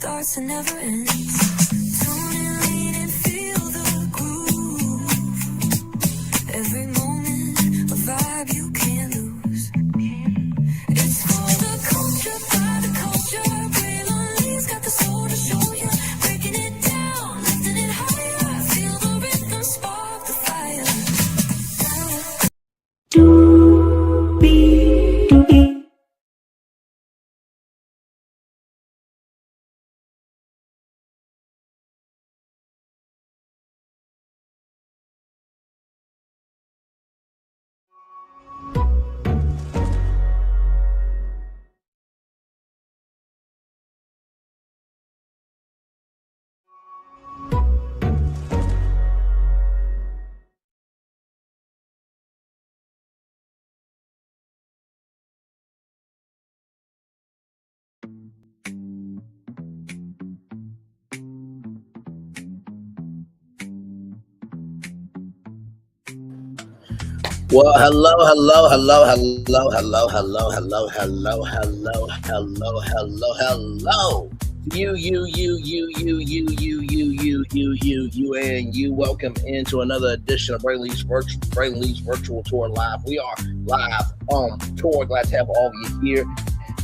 starts and never ends. Tune in, lean and feel the groove. Every moment, a vibe you can't lose. It's for the culture, by the culture. Braylon Lee's got the soul to show you. Breaking it down, lifting it higher. Feel the rhythm, spark the fire. Well, hello. You, and you. Welcome into another edition of Braylon's Virtual Tour Live. We are live on tour. Glad to have all of you here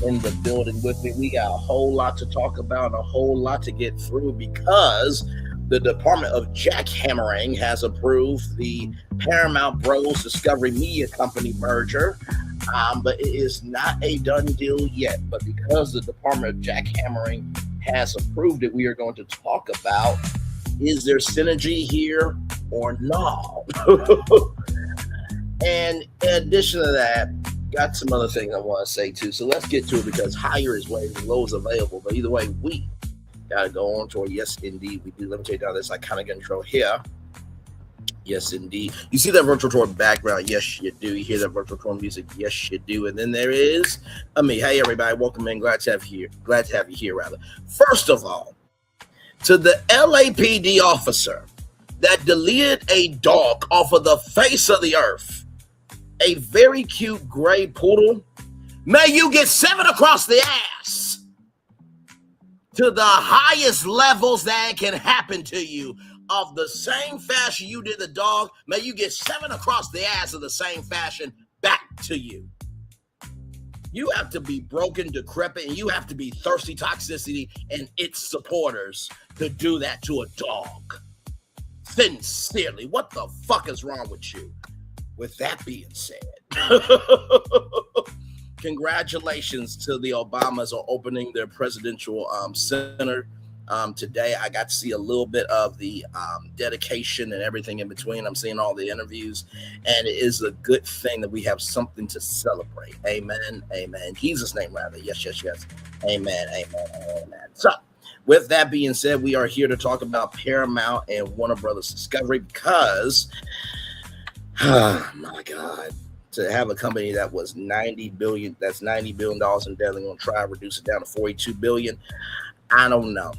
in the building with me. We got a whole lot to talk about and a whole lot to get through because the Department of Jackhammering has approved the Paramount Bros Discovery Media Company merger, but it is not a done deal yet. But because the Department of Jackhammering has approved it, we are going to talk about, is there synergy here or not? And in addition to that, got some other things I want to say too. So let's get to it because higher is way, low is available. But either way, we gotta go on to it. Yes, indeed, we do. Let me take down this iconic intro here. Yes, indeed. You see that virtual tour background? Yes, you do. You hear that virtual tour music? Yes, you do. And then there is me. Hey, everybody, welcome in. Glad to have you here. Rather, first of all, to the LAPD officer that deleted a dog off of the face of the earth, a very cute gray poodle. May you get 7 across the ass. To the highest levels that can happen to you of the same fashion you did the dog, may you get 7 across the ass of the same fashion back to you. You have to be broken, decrepit, and you have to be thirsty toxicity and its supporters to do that to a dog. Sincerely, what the fuck is wrong with you? With that being said, congratulations to the Obamas on opening their presidential center today. I got to see a little bit of the dedication and everything in between. I'm seeing all the interviews, and it is a good thing that we have something to celebrate. Amen. Amen. In Jesus' name, rather. Yes. Amen. So, with that being said, we are here to talk about Paramount and Warner Brothers Discovery because, oh my God, to have a company that was $90 billion in debt, they're going to try to reduce it down to $42 billion. I don't know.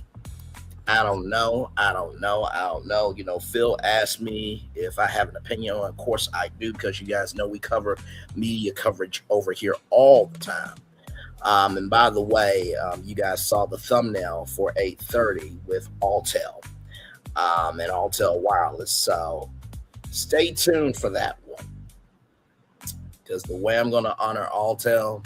You know, Phil asked me if I have an opinion on it. Of course I do, because you guys know we cover media coverage over here all the time. And by the way, you guys saw the thumbnail for 8:30 with Alltel and Alltel Wireless. So stay tuned for that one, because the way I'm going to honor Alltel,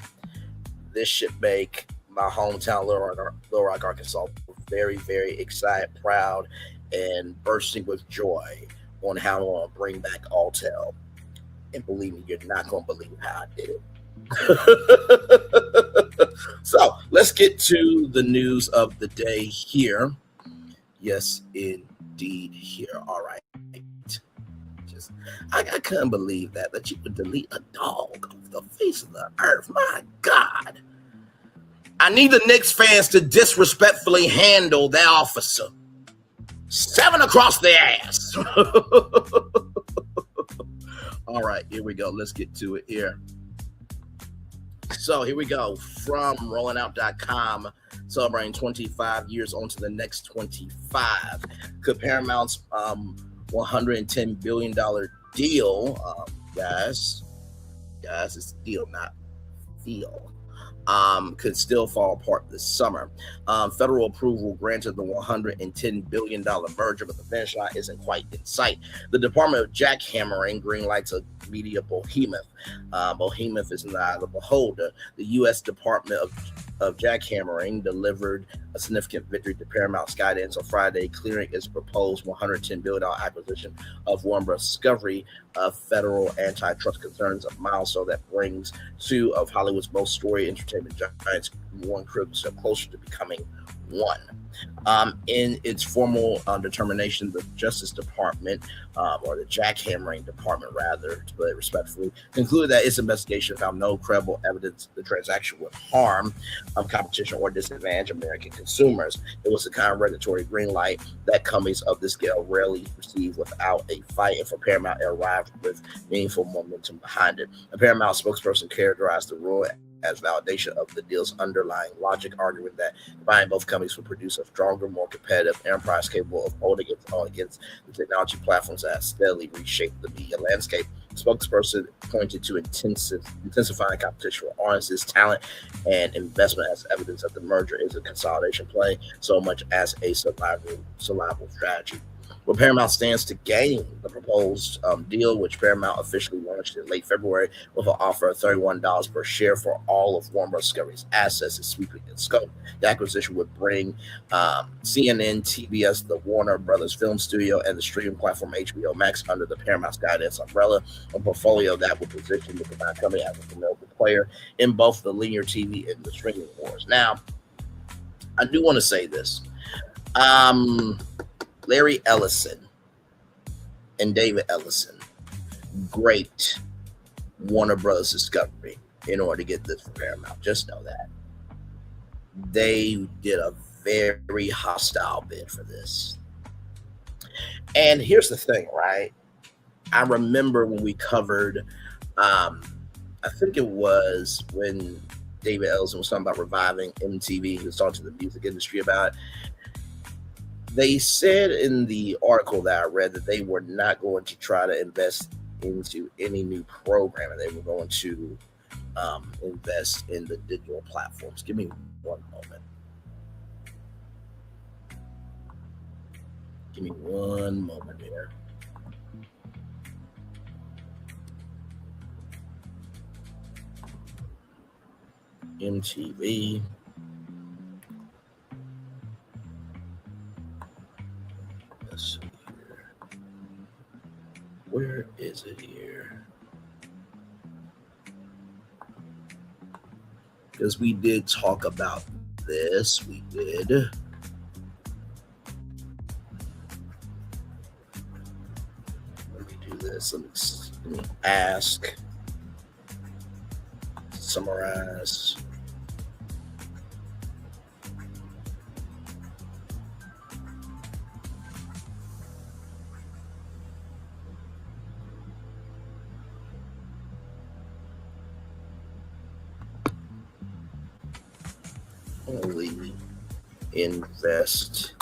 this should make my hometown, Little Rock, Arkansas, very, very excited, proud, and bursting with joy on how I'm going to bring back Alltel. And believe me, you're not going to believe how I did it. So let's get to the news of the day here. Yes, indeed, here. All right. I couldn't believe that you would delete a dog off the face of the earth. My God. I need the Knicks fans to disrespectfully handle that officer. 7 across the ass. All right, here we go. Let's get to it here. So here we go. From rollingout.com, celebrating 25 years on to the next 25. Could Paramount's $110 billion deal, guys, it's deal, not feel. could still fall apart this summer. Federal approval granted the $110 billion merger, but the finish line isn't quite in sight. The Department of Jackhammering greenlights a media behemoth. Behemoth is in the eye of the beholder. The U.S. Department of Jackhammering delivered a significant victory to Paramount Skydance on Friday, clearing its proposed $110 billion acquisition of Warner Bros. Discovery of federal antitrust concerns, a milestone that brings two of Hollywood's most storied entertainment giants, one crib, step closer to becoming one. In its formal determination, the Justice Department, or the Jackhammering Department, rather, to put it respectfully, concluded that its investigation found no credible evidence the transaction would harm competition or disadvantage American consumers. It was the kind of regulatory green light that companies of this scale rarely receive without a fight, and for Paramount, it arrived with meaningful momentum behind it. A Paramount spokesperson characterized the ruling as validation of the deal's underlying logic, arguing that buying both companies would produce a stronger, more competitive enterprise capable of holding its own against the technology platforms that have steadily reshaped the media landscape. The spokesperson pointed to intensifying competition for audiences, talent, and investment as evidence that the merger is a consolidation play so much as a survival strategy. Well, Paramount stands to gain the proposed deal, which Paramount officially launched in late February with an offer of $31 per share for all of Warner Bros. Discovery's assets, is sweeping in scope. The acquisition would bring CNN, TBS, the Warner Brothers Film Studio, and the streaming platform HBO Max under the Paramount Skydance umbrella, a portfolio that would position the combined company as a formidable player in both the linear TV and the streaming wars. Now, I do want to say this. Larry Ellison and David Ellison great Warner Bros. Discovery in order to get this for Paramount. Just know that. They did a very hostile bid for this. And here's the thing, right? I remember when we covered, I think it was when David Ellison was talking about reviving MTV. He was talking to the music industry about it. They said in the article that I read that they were not going to try to invest into any new programming. They were going to invest in the digital platforms. Give me one moment. Give me one moment here. MTV. Let's see here. Where is it here? Because we did talk about this. We did. Let me do this. Let me ask. Summarize. Only invest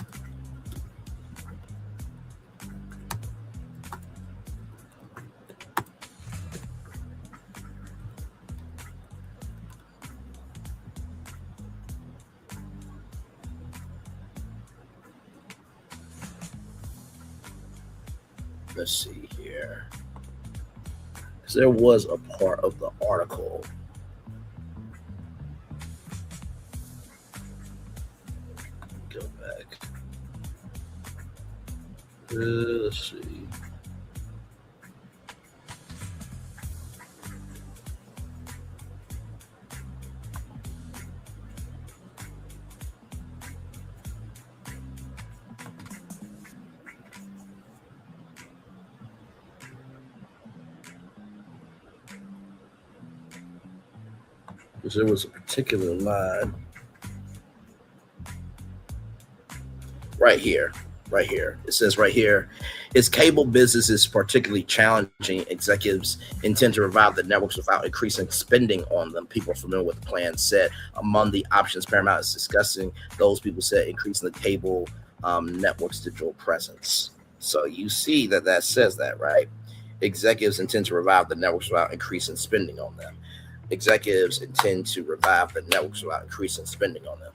let's see here, because there was a part of the article. Go back. Let's see. Because there was a particular line right here. It says right here, its cable business is particularly challenging. Executives intend to revive the networks without increasing spending on them. People are familiar with the plan said. Among the options Paramount is discussing, those people said increasing the cable network's digital presence. So you see that says that, right? Executives intend to revive the networks without increasing spending on them. executives intend to revive the networks without increasing spending on them.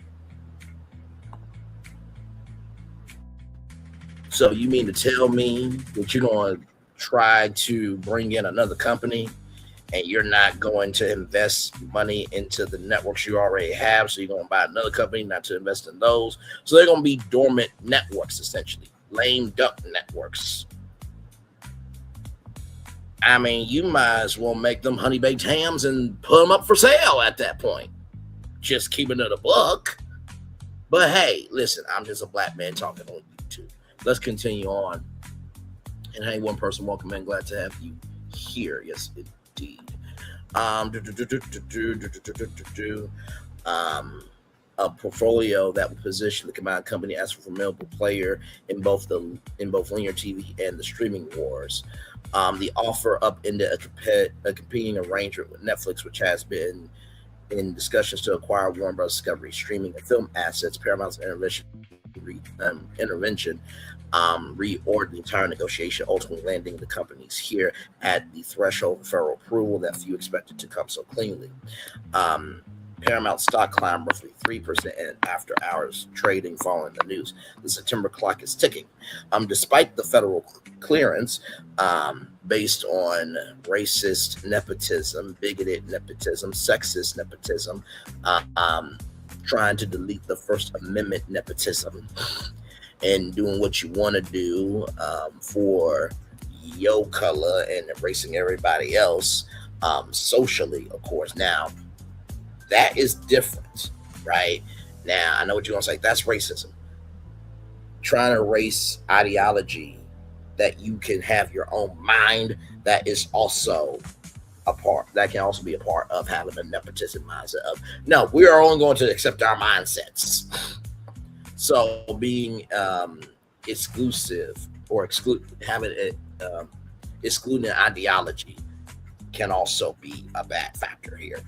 So you mean to tell me that you're going to try to bring in another company and you're not going to invest money into the networks you already have? So you're going to buy another company not to invest in those. So they're going to be dormant networks, essentially, lame duck networks. I mean, you might as well make them honey baked hams and put them up for sale at that point. Just keeping it a buck. But hey, listen, I'm just a black man talking on YouTube. Let's continue on. And hey, one person, welcome in. Glad to have you here. Yes, indeed. A portfolio that will position the combined company as a formidable player in both linear TV and the streaming wars. The offer upended a competing arrangement with Netflix, which has been in discussions to acquire Warner Bros. Discovery streaming and film assets. Paramount's intervention reordered the entire negotiation, ultimately landing the companies here at the threshold of federal approval that few expected to come so cleanly. Paramount stock climbed roughly 3% in after hours trading following the news. The September clock is ticking. Despite the federal clearance, based on racist nepotism, bigoted nepotism, sexist nepotism, trying to delete the First Amendment nepotism, and doing what you want to do for your color and embracing everybody else socially, of course. Now, that is different, right? Now, I know what you're going to say. That's racism. Trying to erase ideology that you can have your own mind, that is also a part. That can also be a part of having a nepotism mindset of, no, we are only going to accept our mindsets. So being exclusive or having it excluding ideology can also be a bad factor here.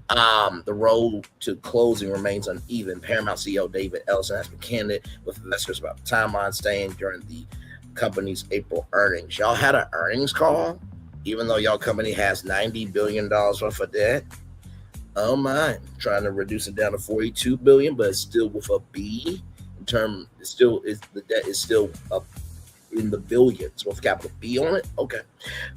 The road to closing remains uneven. Paramount CEO David Ellison has been candid with investors about the timeline staying during the company's April earnings. Y'all had an earnings call, even though y'all company has $90 billion worth of debt. Oh my, trying to reduce it down to $42 billion, but it's still with a B. In term, the debt is still up in the billions with capital B on it. Okay.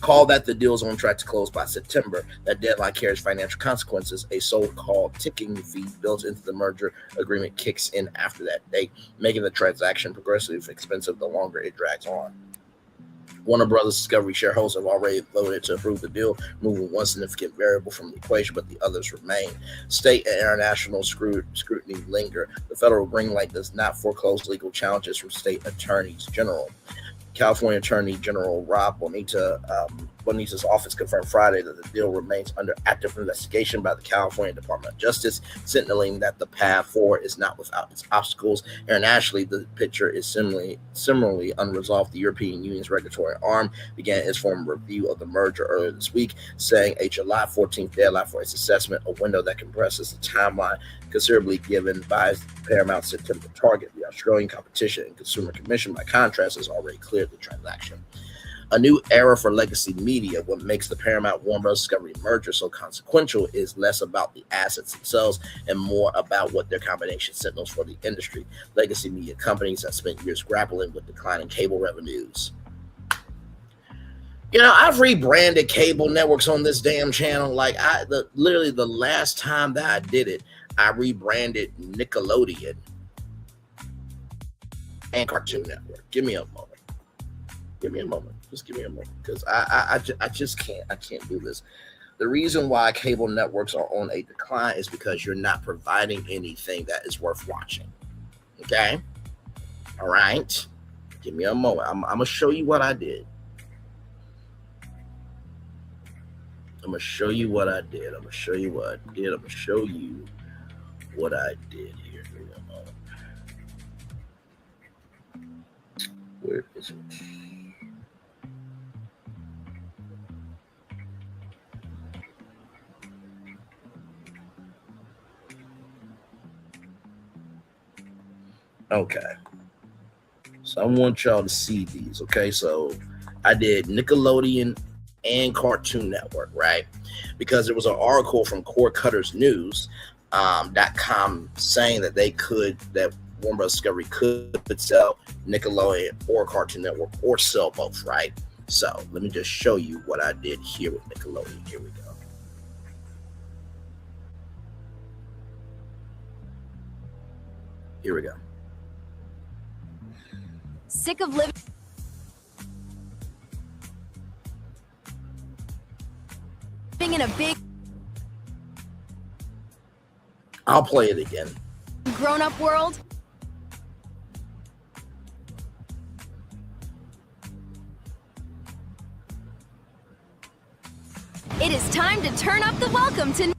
Call that the deal is on track to close by September. That deadline carries financial consequences. A so-called ticking fee built into the merger agreement kicks in after that date, making the transaction progressively expensive the longer it drags on. Warner Bros. Discovery shareholders have already voted to approve the deal, moving one significant variable from the equation, but the others remain. State and international scrutiny linger. The federal green light does not foreclose legal challenges from state attorneys general. California Attorney General Rob Bonita's office confirmed Friday that the deal remains under active investigation by the California Department of Justice, signaling that the path forward is not without its obstacles. Internationally, the picture is similarly unresolved. The European Union's regulatory arm began its formal review of the merger earlier this week, saying a July 14th deadline for its assessment, a window that compresses the timeline considerably given by Paramount's September target. The Australian Competition and Consumer Commission, by contrast, has already cleared the transaction. A new era for legacy media. What makes the Paramount Warner Bros. Discovery merger so consequential is less about the assets themselves and more about what their combination signals for the industry. Legacy media companies have spent years grappling with declining cable revenues. You know, I've rebranded cable networks on this damn channel. Like, literally the last time that I did it, I rebranded Nickelodeon and Cartoon Network. Give me a moment. Just give me a moment, because I just can't. I can't do this. The reason why cable networks are on a decline is because you're not providing anything that is worth watching. Okay? All right? Give me a moment. I'm going to show you what I did. I'm going to show you what I did here. Give me a moment. Where is it? Okay. So I want y'all to see these. Okay. So I did Nickelodeon and Cartoon Network, right? Because there was an article from Core Cutters News .com saying that that Warner Bros. Discovery could sell Nickelodeon or Cartoon Network or sell both, right? So let me just show you what I did here with Nickelodeon. Here we go. Here we go. Sick of living in a big I'll play it again. grown-up world? It is time to turn up the welcome to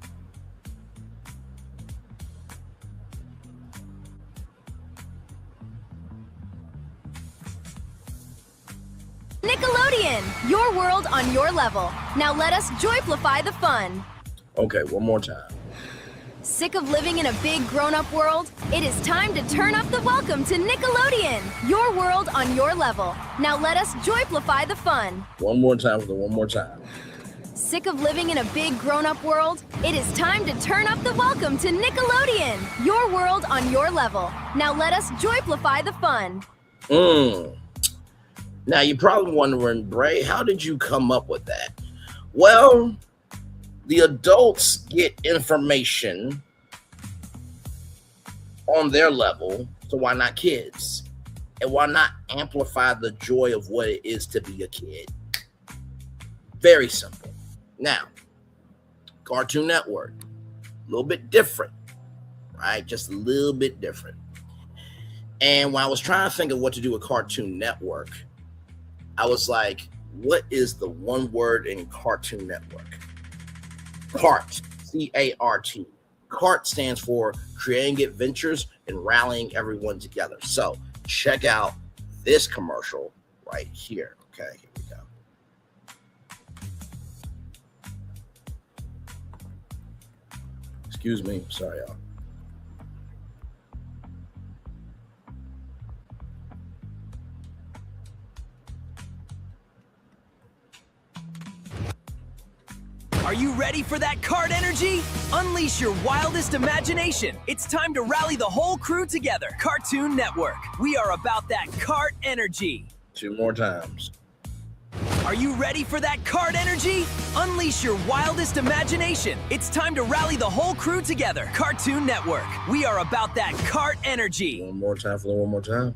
Nickelodeon, your world on your level. Now let us joyflify the fun. Okay, one more time. Sick of living in a big grown-up world? It is time to turn up the welcome to Nickelodeon, your world on your level. Now let us joyflify the fun. One more time for the one more time. Sick of living in a big grown-up world? It is time to turn up the welcome to Nickelodeon, your world on your level. Now let us joyflify the fun. Now you're probably wondering, Bray, how did you come up with that? Well, the adults get information on their level, so why not kids? And why not amplify the joy of what it is to be a kid? Very simple. Now, Cartoon Network, a little bit different, right? Just a little bit different. And when I was trying to think of what to do with Cartoon Network, I was like, what is the one word in Cartoon Network? CART, C-A-R-T. CART stands for creating adventures and rallying everyone together. So check out this commercial right here. Okay, here we go. Excuse me. Sorry, y'all. Are you ready for that cart energy? Unleash your wildest imagination. It's time to rally the whole crew together. Cartoon Network. We are about that cart energy. Two more times. Are you ready for that cart energy? Unleash your wildest imagination. It's time to rally the whole crew together. Cartoon Network. We are about that cart energy. One more time for the one more time.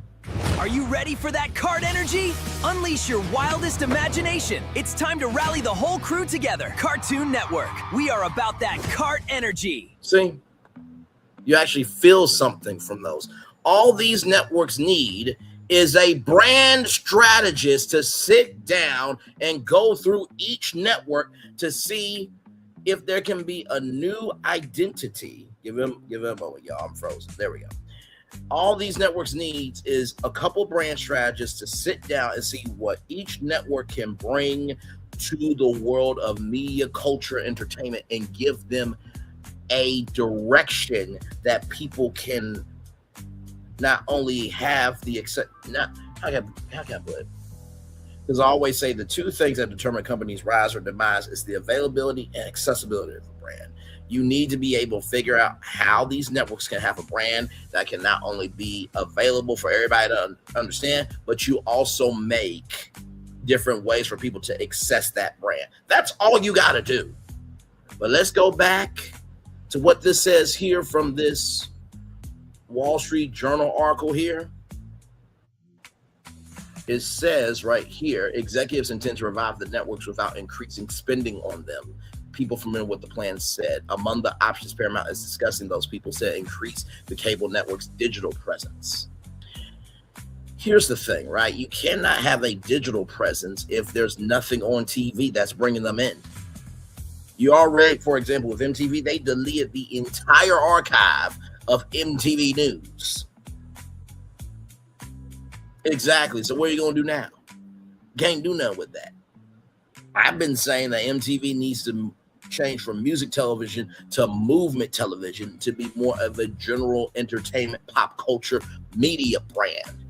Are you ready for that cart energy? Unleash your wildest imagination. It's time to rally the whole crew together. Cartoon Network. We are about that cart energy. See, you actually feel something from those. All these networks need is a brand strategist to sit down and go through each network to see if there can be a new identity. Give him a moment, y'all. I'm frozen. There we go. All these networks needs is a couple brand strategists to sit down and see what each network can bring to the world of media, culture, entertainment, and give them a direction that people can not only have the how can I put it? Because I always say the two things that determine companies' rise or demise is the availability and accessibility of the brand. You need to be able to figure out how these networks can have a brand that can not only be available for everybody to understand, but you also make different ways for people to access that brand. That's all you got to do. But let's go back to what this says here from this Wall Street Journal article here. It says right here, executives intend to revive the networks without increasing spending on them. People familiar with the plan said among the options Paramount is discussing, those people said increase the cable network's digital presence. Here's the thing, right? You cannot have a digital presence if there's nothing on TV that's bringing them in. You already, for example, with MTV, they deleted the entire archive of MTV News. Exactly. So what are you going to do now? Can't do nothing with that. I've been saying that MTV needs to change from music television to movement television to be more of a general entertainment, pop culture, media brand.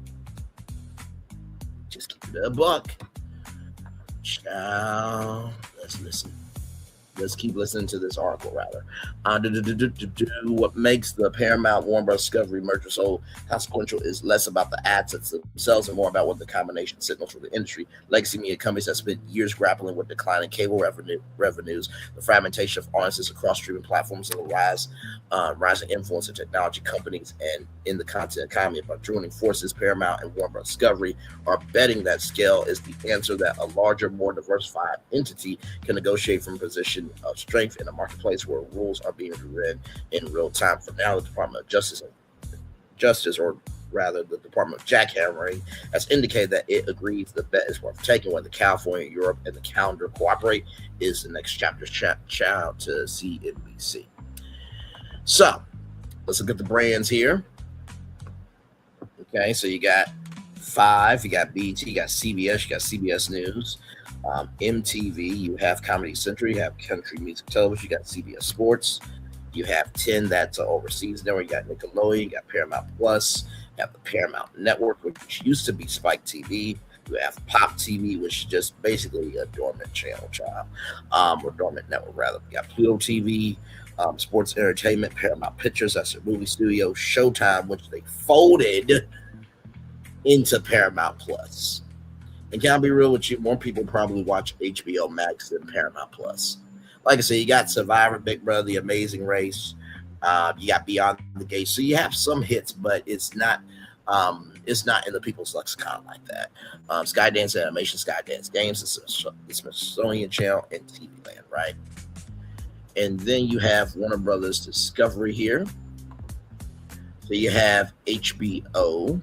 Just keep it a buck. Child, let's listen. Let's keep listening to this article, rather. What makes the Paramount Warner Bros. Discovery merger so consequential is less about the assets themselves and more about what the combination signals for the industry. Legacy media companies have spent years grappling with declining cable revenues, the fragmentation of audiences across streaming platforms, and the rising influence of technology companies and in the content economy. By joining forces, Paramount and Warner Bros. Discovery are betting that scale is the answer, that a larger, more diversified entity can negotiate from a position of strength in a marketplace where rules are being rewritten in real time. For now, the Department of Justice, or rather the Department of Jackhammering, has indicated that it agrees the bet is worth taking. Whether California, Europe, and the calendar cooperate is the next chapter's child to CNBC. So let's look at the brands here. Okay, so you got 5, you got BT, you got CBS, you got CBS News. MTV, you have Comedy Central, you have Country Music Television, you got CBS Sports, you have 10, that's an overseas network, you got Nickelodeon, you got Paramount Plus, you have the Paramount Network, which used to be Spike TV, you have Pop TV, which is just basically a dormant channel, or dormant network, rather. You got Pluto TV, Sports Entertainment, Paramount Pictures, that's their movie studio, Showtime, which they folded into Paramount Plus. And can I be real with you? More people probably watch HBO Max than Paramount Plus. Like I said, you got Survivor, Big Brother, The Amazing Race. You got Beyond the Gate. So you have some hits, but it's not in the people's lexicon like that. Skydance Animation, Skydance Games, the Smithsonian Channel, and TV Land, right? And then you have Warner Brothers Discovery here. So you have HBO.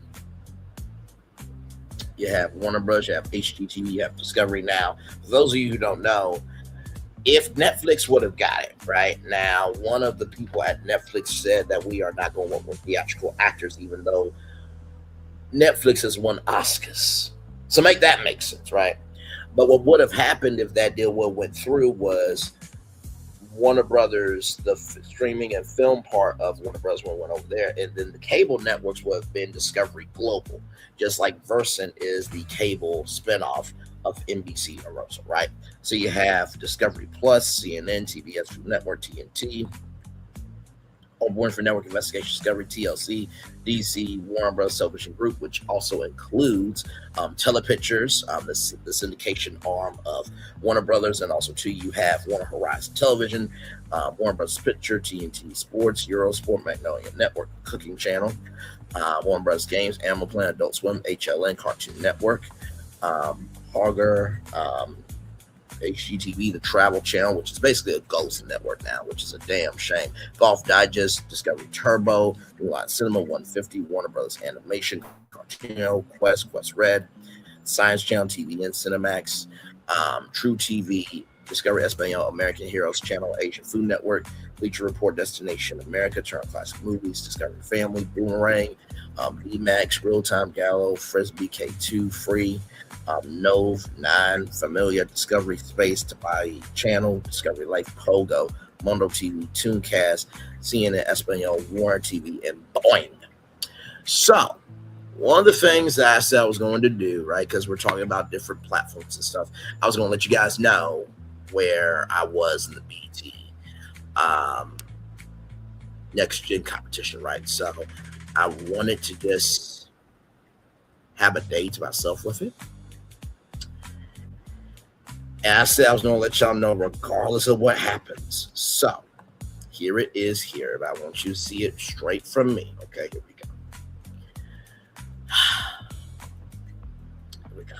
You have Warner Bros., you have HGTV, you have Discovery Now. For those of you who don't know, if Netflix would have got it, right? Now, one of the people at Netflix said that we are not going to work with theatrical actors, even though Netflix has won Oscars. So make that make sense, right? But what would have happened if that deal went through was Warner Brothers, the streaming and film part of Warner Brothers went over there, and then the cable networks would have been Discovery Global, just like Versant is the cable spinoff of NBC Universal, right? So you have Discovery Plus, CNN, TBS Food Network, TNT, Warner for Network Investigation Discovery, TLC, DC, Warner Bros. Television Group, which also includes Telepictures, the syndication arm of Warner Brothers, and also too you have Warner Horizon Television, Warner Bros. Picture, TNT Sports, Eurosport, Magnolia Network, Cooking Channel, Warner Bros. Games, Animal Planet, Adult Swim, HLN, Cartoon Network, Harger, HGTV, the Travel Channel, which is basically a ghost network now, which is a damn shame. Golf Digest, Discovery Turbo, New Line Cinema, 150, Warner Brothers Animation, Cartoon, Quest Red, Science Channel, TVN, Cinemax, True TV, Discovery Espanol, American Heroes Channel, Asian Food Network, Bleacher Report, Destination America, Turner Classic Movies, Discovery Family, Boomerang, BMAX, Real Time Gallo, Frisbee, K2, Free, Nove, 9, Familia, Discovery Space, Tabai Channel, Discovery Life, Pogo, Mondo TV, Tooncast, CNN Espanol, Warner TV, and Boing. So, one of the things that I said I was going to do, right, because we're talking about different platforms and stuff, I was going to let you guys know where I was in the BT Next Gen competition, right? So, I wanted to just have a day to myself with it. And I said I was going to let y'all know regardless of what happens. So, here it is here. And I want you to see it straight from me. Okay, here we go. Here we go.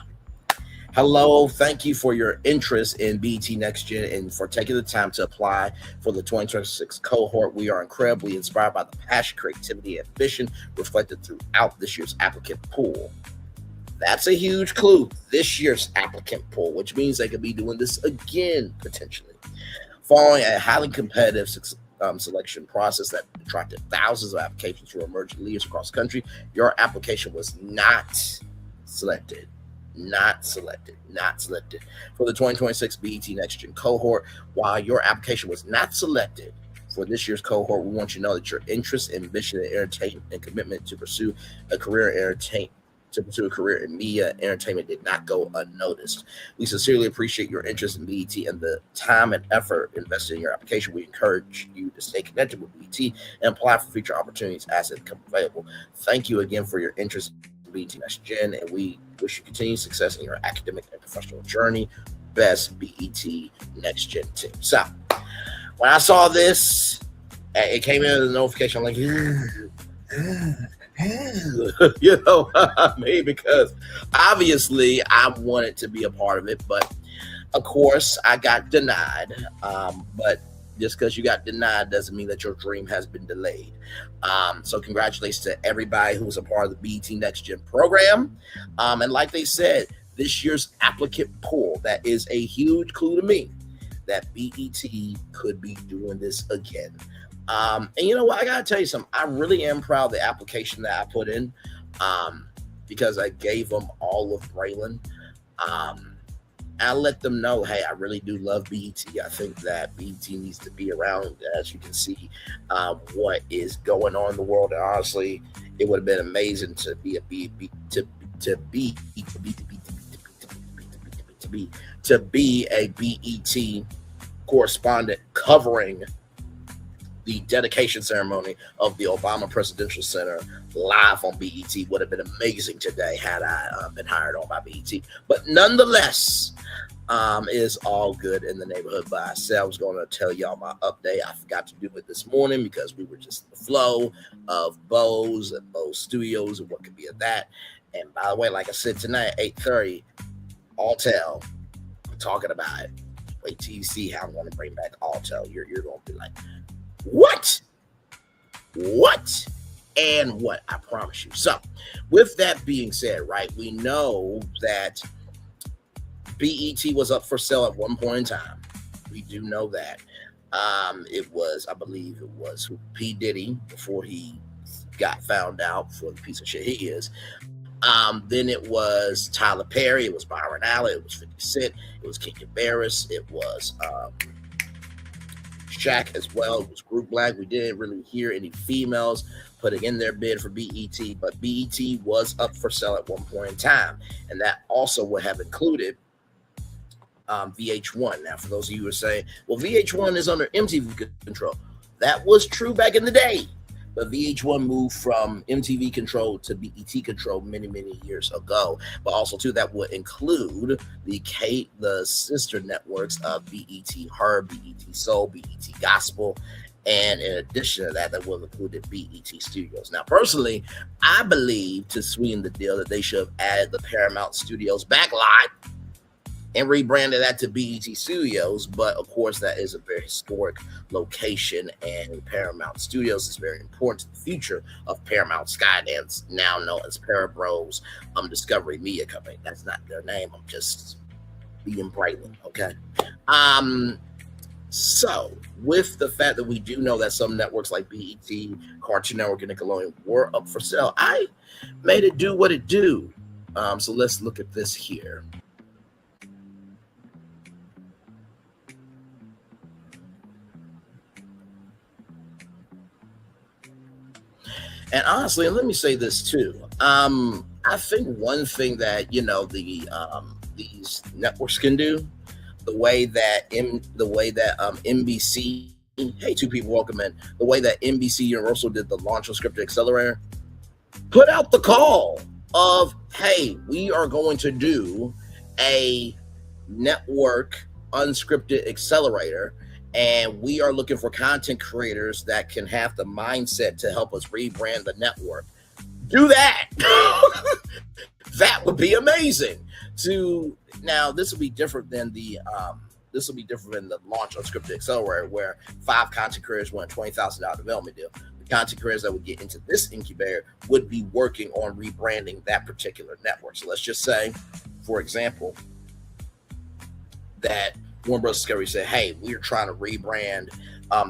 Hello, thank you for your interest in BT Next Gen and for taking the time to apply for the 2026 cohort. We are incredibly inspired by the passion, creativity, and ambition reflected throughout this year's applicant pool. That's a huge clue. This year's applicant pool, which means they could be doing this again, potentially. Following a highly competitive selection process that attracted thousands of applications from emerging leaders across the country, your application was not selected. Not selected for the 2026 BET Next Gen cohort. While your application was not selected for this year's cohort, we want you to know that your interest, ambition, and entertainment and commitment to pursue a career in to pursue a career in media and entertainment did not go unnoticed. We sincerely appreciate your interest in BET and the time and effort invested in your application. We encourage you to stay connected with BET and apply for future opportunities as they become available. Thank you again for your interest in BET Next Gen, and we wish you continued success in your academic and professional journey. Best BET Next Gen team. So, when I saw this, it came in as a notification. I'm like, you know what I mean? Because obviously I wanted to be a part of it, but of course I got denied. But just because you got denied doesn't mean that your dream has been delayed. So congratulations to everybody who was a part of the BET Next Gen program. And like they said, this year's applicant pool, that is a huge clue to me that BET could be doing this again. And you know what? I gotta tell you something. I really am proud of the application that I put in, because I gave them all of Braylon. I let them know, hey, I really do love BET. I think that BET needs to be around. As you can see, what is going on in the world. And honestly, it would have been amazing to be a BET correspondent covering the dedication ceremony of the Obama Presidential Center live on BET. Would have been amazing today had I been hired on by BET. But nonetheless, it is all good in the neighborhood. But I said I was going to tell y'all my update. I forgot to do it this morning because we were just in the flow of Bose and Bose Studios and what could be of that. And by the way, like I said tonight at 8:30, Alltel, I'm talking about it. Wait till you see how I'm going to bring back Alltel. You're going to be like, what? And what? I promise you. So, with that being said, right, we know that BET was up for sale at one point in time. We do know that. It was, I believe it was P. Diddy before he got found out for the piece of shit he is. Then it was Tyler Perry, it was Byron Allen, it was 50 Cent, it was Kenya Barris, it was Shaq as well. It was Group Black. We didn't really hear any females putting in their bid for BET, but BET was up for sale at one point in time, and that also would have included VH1. Now, for those of you who are saying, well, VH1 is under MTV control, that was true back in the day, but VH1 moved from MTV control to BET control many years ago. But also too, that would include the sister networks of BET Her, BET Soul, BET Gospel, and in addition to that, that would have included BET Studios. Now, personally, I believe to sweeten the deal that they should have added the Paramount Studios backlot and rebranded that to BET Studios. But of course, that is a very historic location, and Paramount Studios is very important to the future of Paramount Skydance, now known as Parabros Discovery Media Company. That's not their name. I'm just being Braylon, okay? So, with the fact that we do know that some networks like BET, Cartoon Network, and Nickelodeon were up for sale, I made it do what it do. So let's look at this here. And honestly, and let me say this too. I think one thing that these networks can do, the way that NBC, hey, two people, welcome in. The way that NBC Universal did the launch of Scripted Accelerator, put out the call of, hey, we are going to do a network unscripted accelerator. And we are looking for content creators that can have the mindset to help us rebrand the network. Do that. That would be amazing. Now, this will be different than the launch of Scripted Accelerator, where 5 content creators won a $20,000 development deal. The content creators that would get into this incubator would be working on rebranding that particular network. So let's just say, for example, that Warner Bros. Discovery said, hey, we're trying to rebrand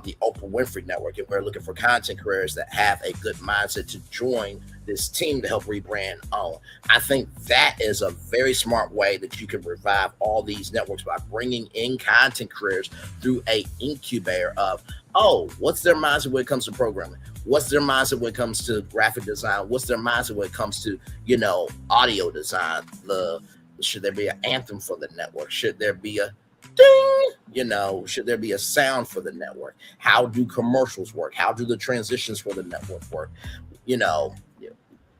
the Oprah Winfrey Network, and we're looking for content creators that have a good mindset to join this team to help rebrand on. I think that is a very smart way that you can revive all these networks by bringing in content creators through a incubator of, oh, what's their mindset when it comes to programming? What's their mindset when it comes to graphic design? What's their mindset when it comes to, audio design? Should there be an anthem for the network? Should there be a ding? Should there be a sound for the network? How do commercials work? How do the transitions for the network work?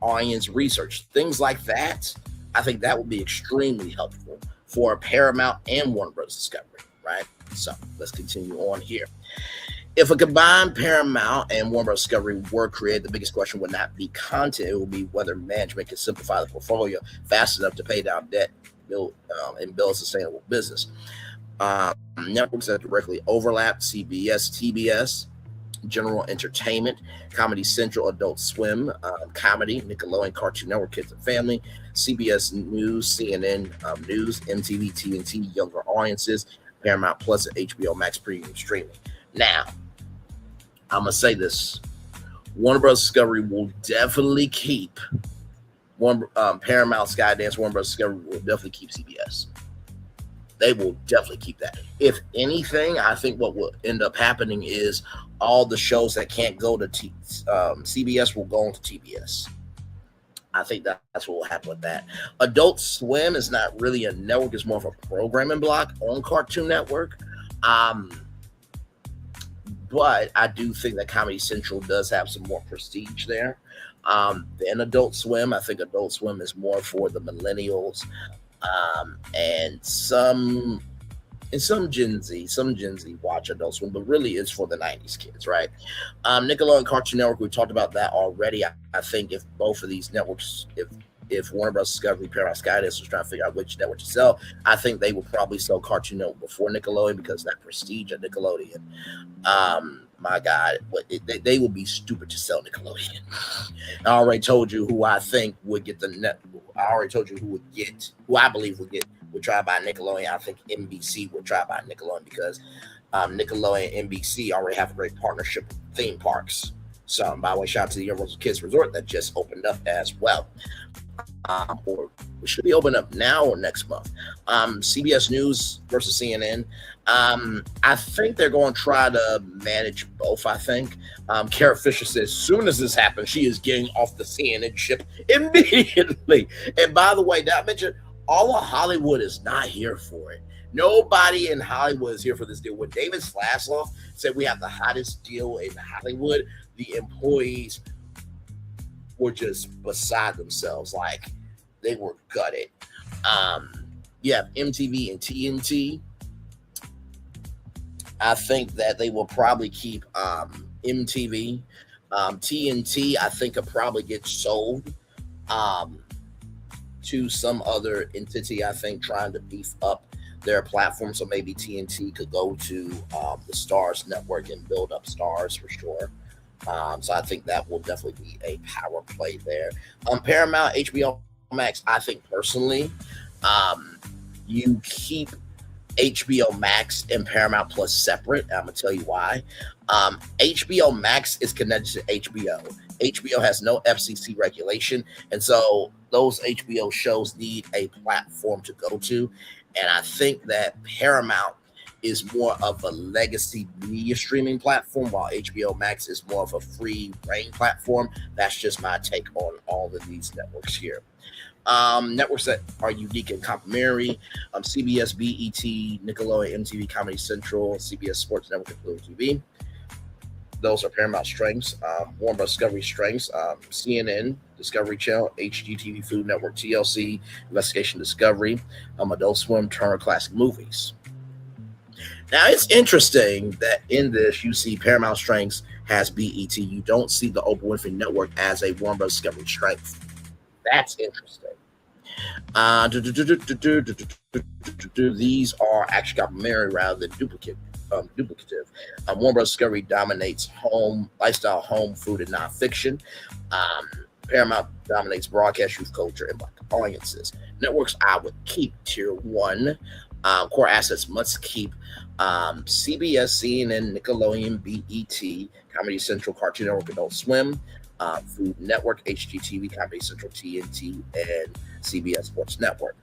Audience research, things like that. I think that would be extremely helpful for Paramount and Warner Bros. Discovery, right? So let's continue on here. If a combined Paramount and Warner Bros. Discovery were created, the biggest question would not be content. It would be whether management can simplify the portfolio fast enough to pay down debt, and build a sustainable business. Networks that directly overlap: CBS, TBS, General Entertainment, Comedy Central, Adult Swim, Comedy, Nickelodeon, Cartoon Network, Kids and Family, CBS News, CNN News, MTV, TNT, younger audiences, Paramount Plus, and HBO Max premium streaming. Now, I'm going to say this. Warner Bros. Discovery will definitely keep Paramount, Skydance, Warner Bros. Discovery will definitely keep CBS. They will definitely keep that. If anything, I think what will end up happening is all the shows that can't go to CBS will go on to TBS. I think that's what will happen with that. Adult Swim is not really a network. It's more of a programming block on Cartoon Network. But I do think that Comedy Central does have some more prestige there than Adult Swim. I think Adult Swim is more for the millennials and some Gen Z watch Adult Swim, but really it's for the 90s kids, right? Nickelodeon, Cartoon Network, we talked about that already. I think if both of these networks, if Warner Bros. Discovery, Paramount, Skydance was trying to figure out which network to sell, I think they would probably sell Cartoon Network before Nickelodeon because of that prestige at Nickelodeon. My God, they would be stupid to sell Nickelodeon. I already told you who I think would get the net. I already told you who I believe would try to buy Nickelodeon. I think NBC would try to buy Nickelodeon because Nickelodeon and NBC already have a great partnership with theme parks. So, by the way, shout out to the Universal Kids Resort that just opened up as well. Or we should be open up now or next month. CBS News versus CNN. I think they're going to try to manage both. I think Kara Fisher says as soon as this happens, she is getting off the CNN ship immediately. And by the way, did I mention all of Hollywood is not here for it? Nobody in Hollywood is here for this deal. When David Slasloff said we have the hottest deal in Hollywood, the employees were just beside themselves. Like, they were gutted. You have MTV and TNT. I think that they will probably keep MTV. TNT, I think, could probably get sold to some other entity, I think, trying to beef up their platform. So maybe TNT could go to the Stars network and build up Stars for sure. So I think that will definitely be a power play there. Paramount, HBO Max, I think personally, you keep HBO Max and Paramount Plus separate. I'm going to tell you why. HBO Max is connected to HBO. HBO has no FCC regulation. And so those HBO shows need a platform to go to. And I think that Paramount is more of a legacy media streaming platform, while HBO Max is more of a free reign platform. That's just my take on all of these networks here. Networks that are unique and complementary: CBS, BET, Nickelodeon, MTV, Comedy Central, CBS Sports Network, and Blue TV. Those are Paramount strengths. Warner Bros. Discovery strengths: CNN, Discovery Channel, HGTV, Food Network, TLC, Investigation Discovery, Adult Swim, Turner Classic Movies. Now, it's interesting that in this, you see Paramount strengths has BET. You don't see the Oprah Winfrey Network as a Warner Bros. Discovery strength. That's interesting. These are actually complementary rather than duplicative. Warner Bros. Discovery dominates home, lifestyle, home, food, and nonfiction. Paramount dominates broadcast, youth culture, and black audiences. Networks I would keep tier one. Core assets must keep CBS, CNN, Nickelodeon, BET, Comedy Central, Cartoon Network, Adult Swim, Food Network, HGTV, Comedy Central, TNT, and CBS Sports Network.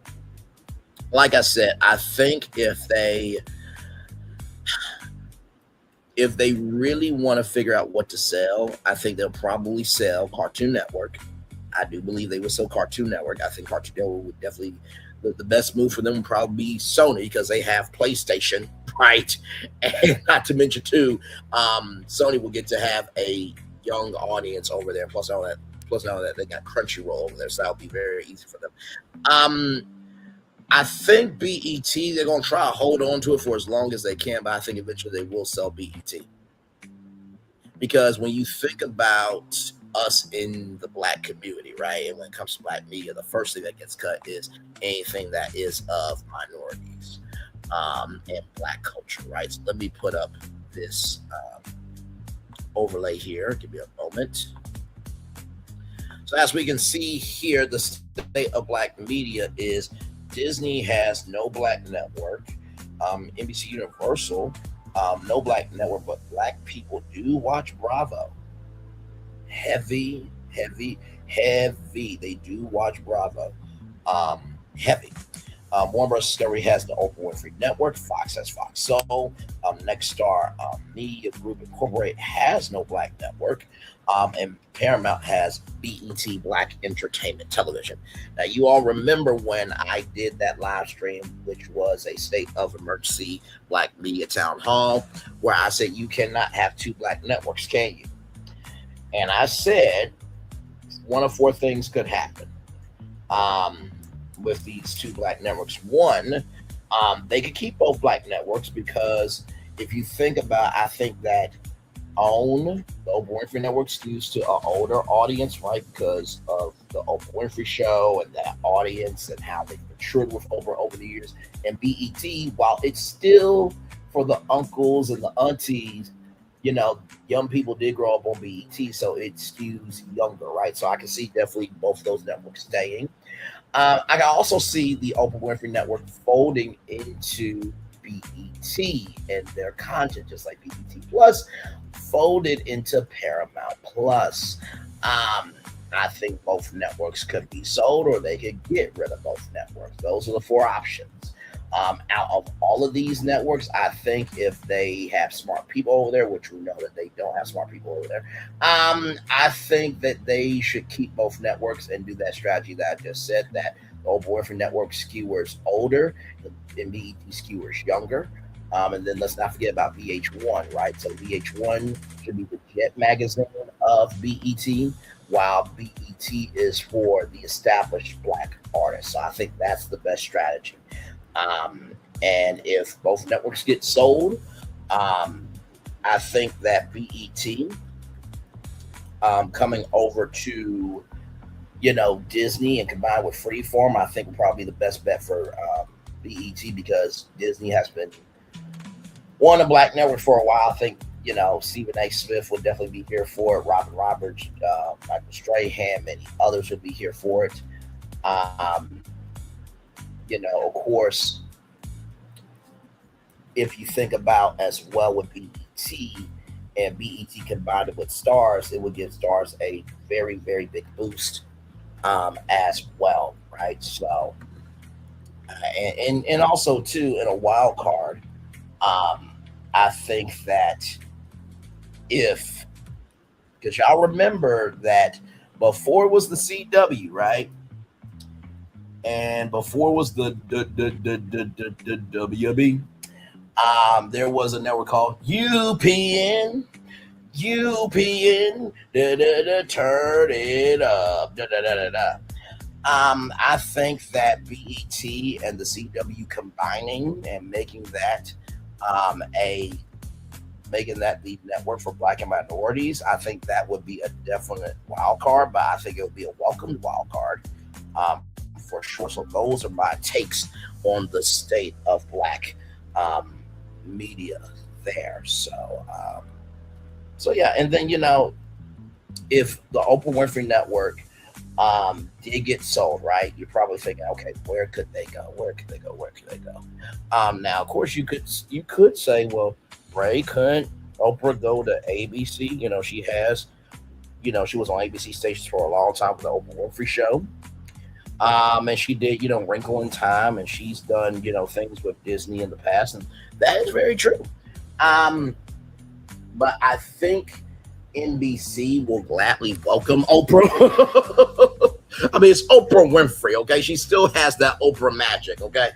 Like I said, I think if they if they really want to figure out what to sell, I think they'll probably sell Cartoon Network. I do believe they will sell Cartoon Network. I think Cartoon Network would definitely, the best move for them would probably be Sony because they have PlayStation, right? And not to mention too, Sony will get to have a young audience over there. Plus all that they got Crunchyroll over there, so that'll be very easy for them. I think BET, they're going to try to hold on to it for as long as they can, but I think eventually they will sell BET. Because when you think about us in the Black community, right, and when it comes to Black media, the first thing that gets cut is anything that is of minorities and Black culture, right? So let me put up this overlay here. Give me a moment. So as we can see here, the state of Black media is Disney has no Black network, NBC Universal, no Black network, but Black people do watch Bravo. Heavy. They do watch Bravo. Heavy. Warner Bros. Discovery has the Oprah Winfrey Network. Fox has Fox Soul. Nexstar Media Group Incorporated has no Black network. And Paramount has BET Black Entertainment Television. Now, you all remember when I did that live stream, which was a state of emergency Black media town hall, where I said you cannot have two Black networks, can you? And I said one of four things could happen with these two Black networks. One, they could keep both Black networks because if you think about, I think that the Oprah Winfrey Network skews to an older audience, right? Because of the Oprah Winfrey Show and that audience and how they've matured with Oprah over the years. And BET, while it's still for the uncles and the aunties, young people did grow up on BET, so it skews younger, right? So I can see definitely both of those networks staying. I can also see the Oprah Winfrey Network folding into BET and their content, just like BET Plus folded into Paramount Plus. I think both networks could be sold or they could get rid of both networks. Those are the four options. Out of all of these networks, I think if they have smart people over there, which we know that they don't have smart people over there, I think that they should keep both networks and do that strategy that I just said, that the Oprah Winfrey Network skewers older and BET skewers younger. And then let's not forget about VH1, right? So VH1 should be the Jet magazine of BET, while BET is for the established Black artists. So I think that's the best strategy. And if both networks get sold, I think that BET coming over to, Disney and combined with Freeform, I think would probably be the best bet for BET because Disney has been on a Black network for a while. I think, Stephen A. Smith would definitely be here for it. Robin Roberts, Michael Strahan, many others would be here for it. Of course, if you think about as well with BET and BET combined with Stars, it would give Stars a very, very big boost as well, right? So, and also too, in a wild card, I think that because y'all remember that before it was the CW, right? And before it was the WB, there was a network called UPN, turn it up, I think that BET and the CW combining and making that the network for Black and minorities, I think that would be a definite wild card, but I think it would be a welcomed wild card for sure. So those are my takes on the state of Black media there. So yeah, and then if the Oprah Winfrey Network did get sold, right, you're probably thinking, okay, where could they go? Now, of course, you could say, well, Ray, couldn't Oprah go to ABC? She has, she was on ABC stations for a long time with the Oprah Winfrey Show. And she did, Wrinkle in Time, and she's done, things with Disney in the past, and that is very true. but I think NBC will gladly welcome Oprah. I mean, it's Oprah Winfrey, okay? She still has that Oprah magic, okay?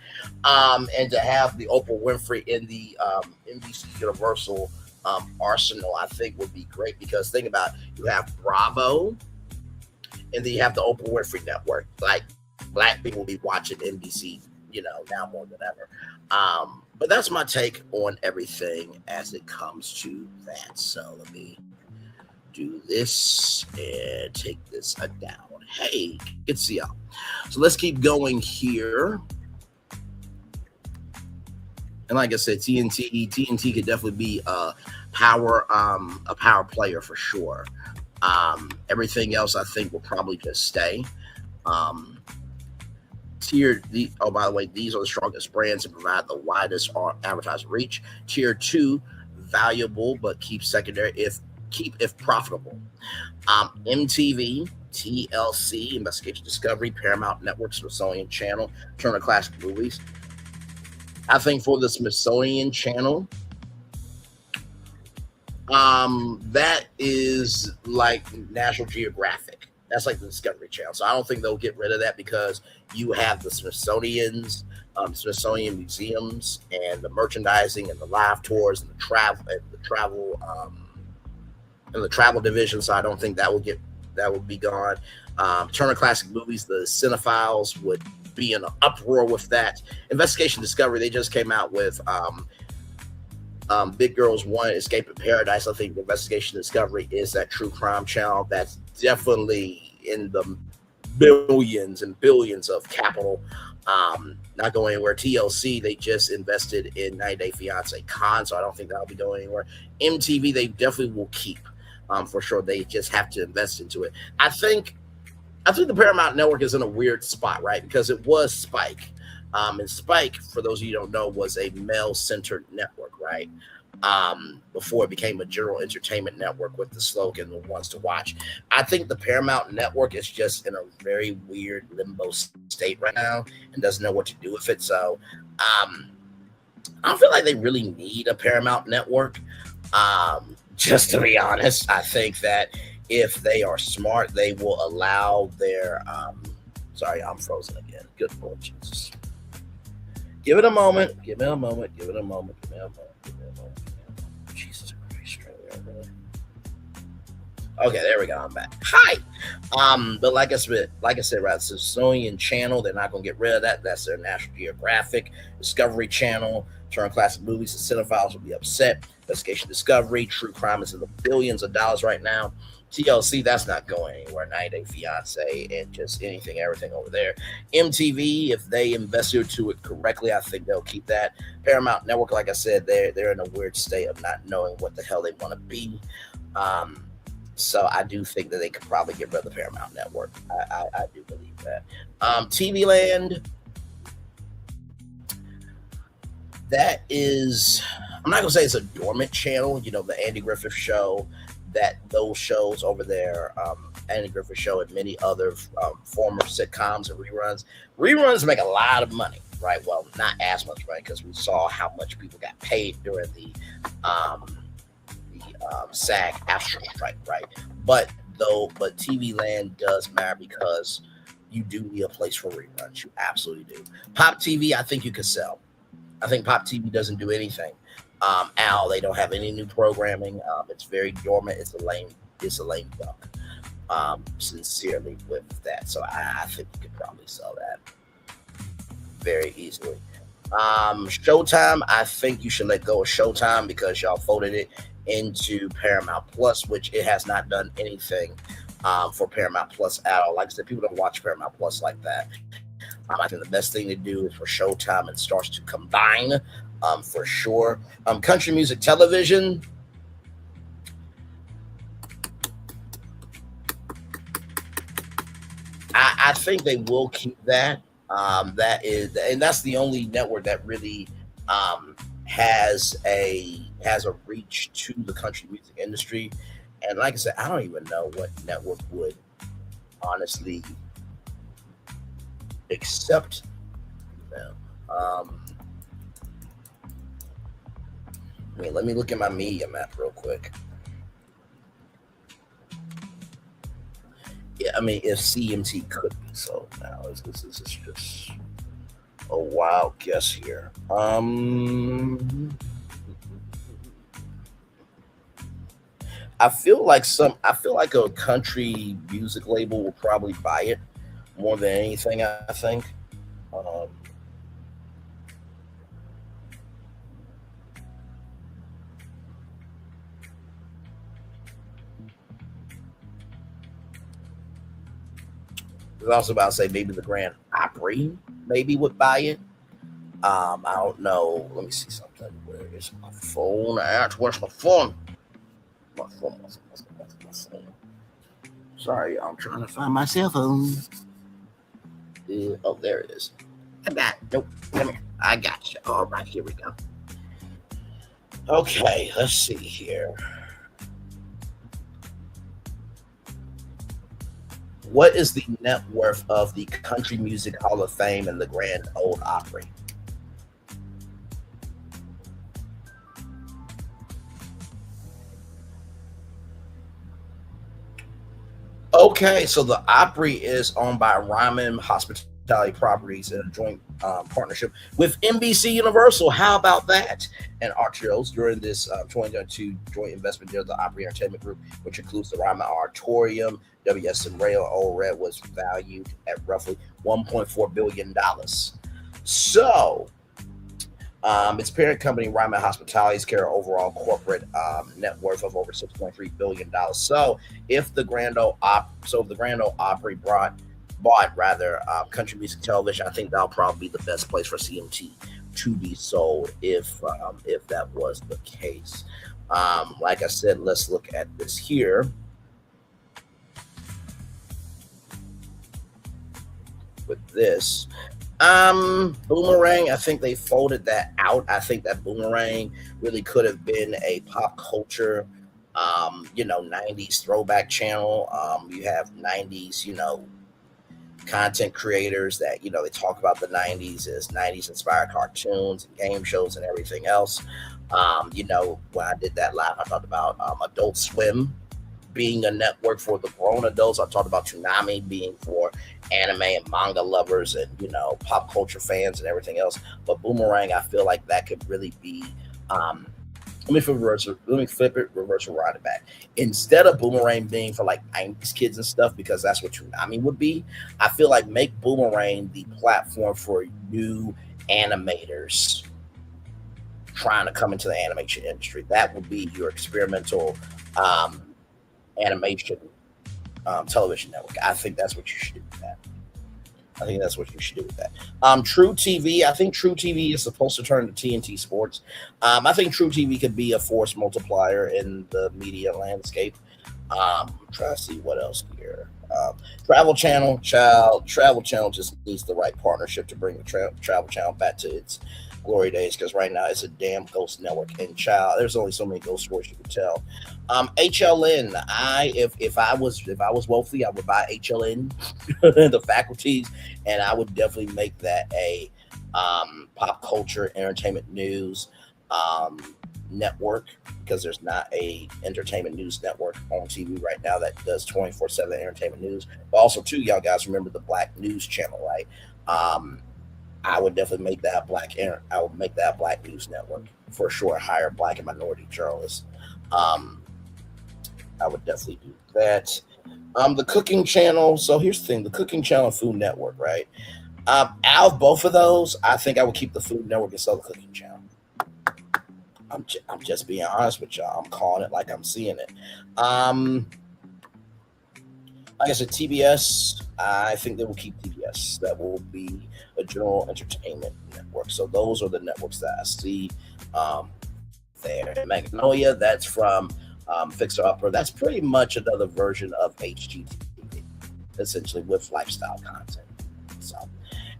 And to have the Oprah Winfrey in the NBC Universal arsenal, I think would be great, because think about it, you have Bravo, and then you have the Oprah Winfrey Network. Like, black people will be watching NBC, now more than ever. But that's my take on everything as it comes to that. So let me do this and take this down. Hey, good to see y'all. So let's keep going here. And like I said, TNT could definitely be a power player for sure. Everything else I think will probably just stay. By the way, these are the strongest brands and provide the widest advertising reach. Tier 2, valuable but keep secondary if profitable. MTV, TLC, Investigation Discovery, Paramount Network, Smithsonian Channel, Turner Classic Movies. I think for the Smithsonian Channel, that is like National Geographic. That's like the Discovery Channel. So I don't think they'll get rid of that, because you have the Smithsonian museums, and the merchandising, and the live tours, and the travel division. So I don't think that would be gone. Turner Classic Movies, the cinephiles would be in an uproar with that. Investigation Discovery, they just came out with Big Girls 1, Escape in Paradise. I think Investigation Discovery is that true crime channel that's definitely in the billions and billions of capital. Not going anywhere. TLC, they just invested in 90 Day Fiance Con, so I don't think that'll be going anywhere. MTV, they definitely will keep, for sure. They just have to invest into it. I think the Paramount Network is in a weird spot, right? Because it was Spike. And Spike, for those of you who don't know, was a male-centered network, right? Before it became a general entertainment network with the slogan, "The Ones to Watch." I think the Paramount Network is just in a very weird limbo state right now and doesn't know what to do with it. So I don't feel like they really need a Paramount Network. Just to be honest, I think that if they are smart, they will allow their sorry, I'm frozen again. Good Lord Jesus. Give it a moment. Jesus Christ. Okay, there we go. I'm back. Hi. But like I said, right, the Smithsonian Channel, they're not gonna get rid of that. That's their National Geographic. Discovery Channel, Turner Classic Movies, the cinephiles will be upset. Investigation Discovery, true crime is in the billions of dollars right now. TLC, that's not going anywhere. 90 Day Fiance and just everything over there. MTV, if they invested to it correctly, I think they'll keep that. Paramount Network, like I said, they're in a weird state of not knowing what the hell they want to be. So I do think that they could probably get rid of the Paramount Network. I do believe that. TV Land, that is, I'm not going to say it's a dormant channel. The Andy Griffith Show, those shows over there, Andy Griffith Show and many other former sitcoms and reruns. Reruns make a lot of money, right? Well, not as much money, because we saw how much people got paid during the SAG after strike, right? But TV Land does matter, because you do need a place for reruns. You absolutely do. Pop TV, I think you could sell. I think Pop TV doesn't do anything. They don't have any new programming. It's very dormant. It's a lame duck. Sincerely with that. So I think you could probably sell that very easily. Showtime, I think you should let go of Showtime, because y'all folded it into Paramount Plus, which it has not done anything for Paramount Plus at all. Like I said, people don't watch Paramount Plus like that. I think the best thing to do is for Showtime and Starz to combine, for sure. Country music television, I think they will keep that. That's the only network that really has a reach to the country music industry. And like I said, I don't even know what network would honestly accept them. let me look at my media map real quick. Yeah, I mean, if CMT could be sold now, this is just a wild guess here. I feel like a country music label will probably buy it more than anything. I think. I was also about to say maybe the Grand Opry maybe would buy it. I don't know. Let me see something. Where is my phone at? Where's my phone? My phone. Sorry, I'm trying to find my cell phone. Oh, there it is. I got it. Nope. Come here. I got you. All right, here we go. Okay, let's see here. What is the net worth of the Country Music Hall of Fame and the Grand Ole Opry? Okay, so the Opry is owned by Ryman Hospitality Properties in a joint partnership with NBC Universal. How about that? And Arterios during this 2022 joint investment deal, the Opry Entertainment Group, which includes the Ryman Auditorium, WSM Rail, Old Red, was valued at roughly $1.4 billion. So, its parent company, Ryman Hospitality's carry overall corporate net worth of over $6.3 billion. So, if the Grand Ole Opry bought country music television, I think that'll probably be the best place for CMT to be sold if that was the case. Like I said, let's look at this here. With this, Boomerang, I think they folded that out. I think that Boomerang really could have been a pop culture, 90s throwback channel. You have 90s, content creators that, they talk about the 90s as 90s inspired cartoons and game shows and everything else. When I did that live, I talked about Adult Swim being a network for the grown adults. I talked about Toonami being for anime and manga lovers and, pop culture fans and everything else. But Boomerang, I feel like that could really be, let me flip it, reverse and ride it back. Instead of Boomerang being for like 90s kids and stuff, because that's what Toonami would be, I feel like make Boomerang the platform for new animators trying to come into the animation industry. That would be your experimental animation television network. I think that's what you should do with that. True TV. I think True TV is supposed to turn to TNT Sports. I think True TV could be a force multiplier in the media landscape. Try to see what else here. Travel Channel. Travel Channel just needs the right partnership to bring the Travel Channel back to its glory days, because right now it's a damn ghost network, and there's only so many ghost stories you can tell. HLN, if I was wealthy, I would buy HLN, the faculties, and I would definitely make that a pop culture entertainment news network, because there's not a entertainment news network on TV right now that does 24/7 entertainment news. But also too, y'all guys remember the Black News Channel, right? I would definitely make that black news network for sure. Hire black and minority journalists. I would definitely do that. The cooking channel. So here's the thing: the cooking channel and Food Network, right? Out of both of those, I think I would keep the Food Network and sell the cooking channel. I'm just being honest with y'all. I'm calling it like I'm seeing it. Like I said, TBS, I think they will keep TBS. That will be a general entertainment network. So those are the networks that I see there. Magnolia, that's from Fixer Upper. That's pretty much another version of HGTV, essentially with lifestyle content. So,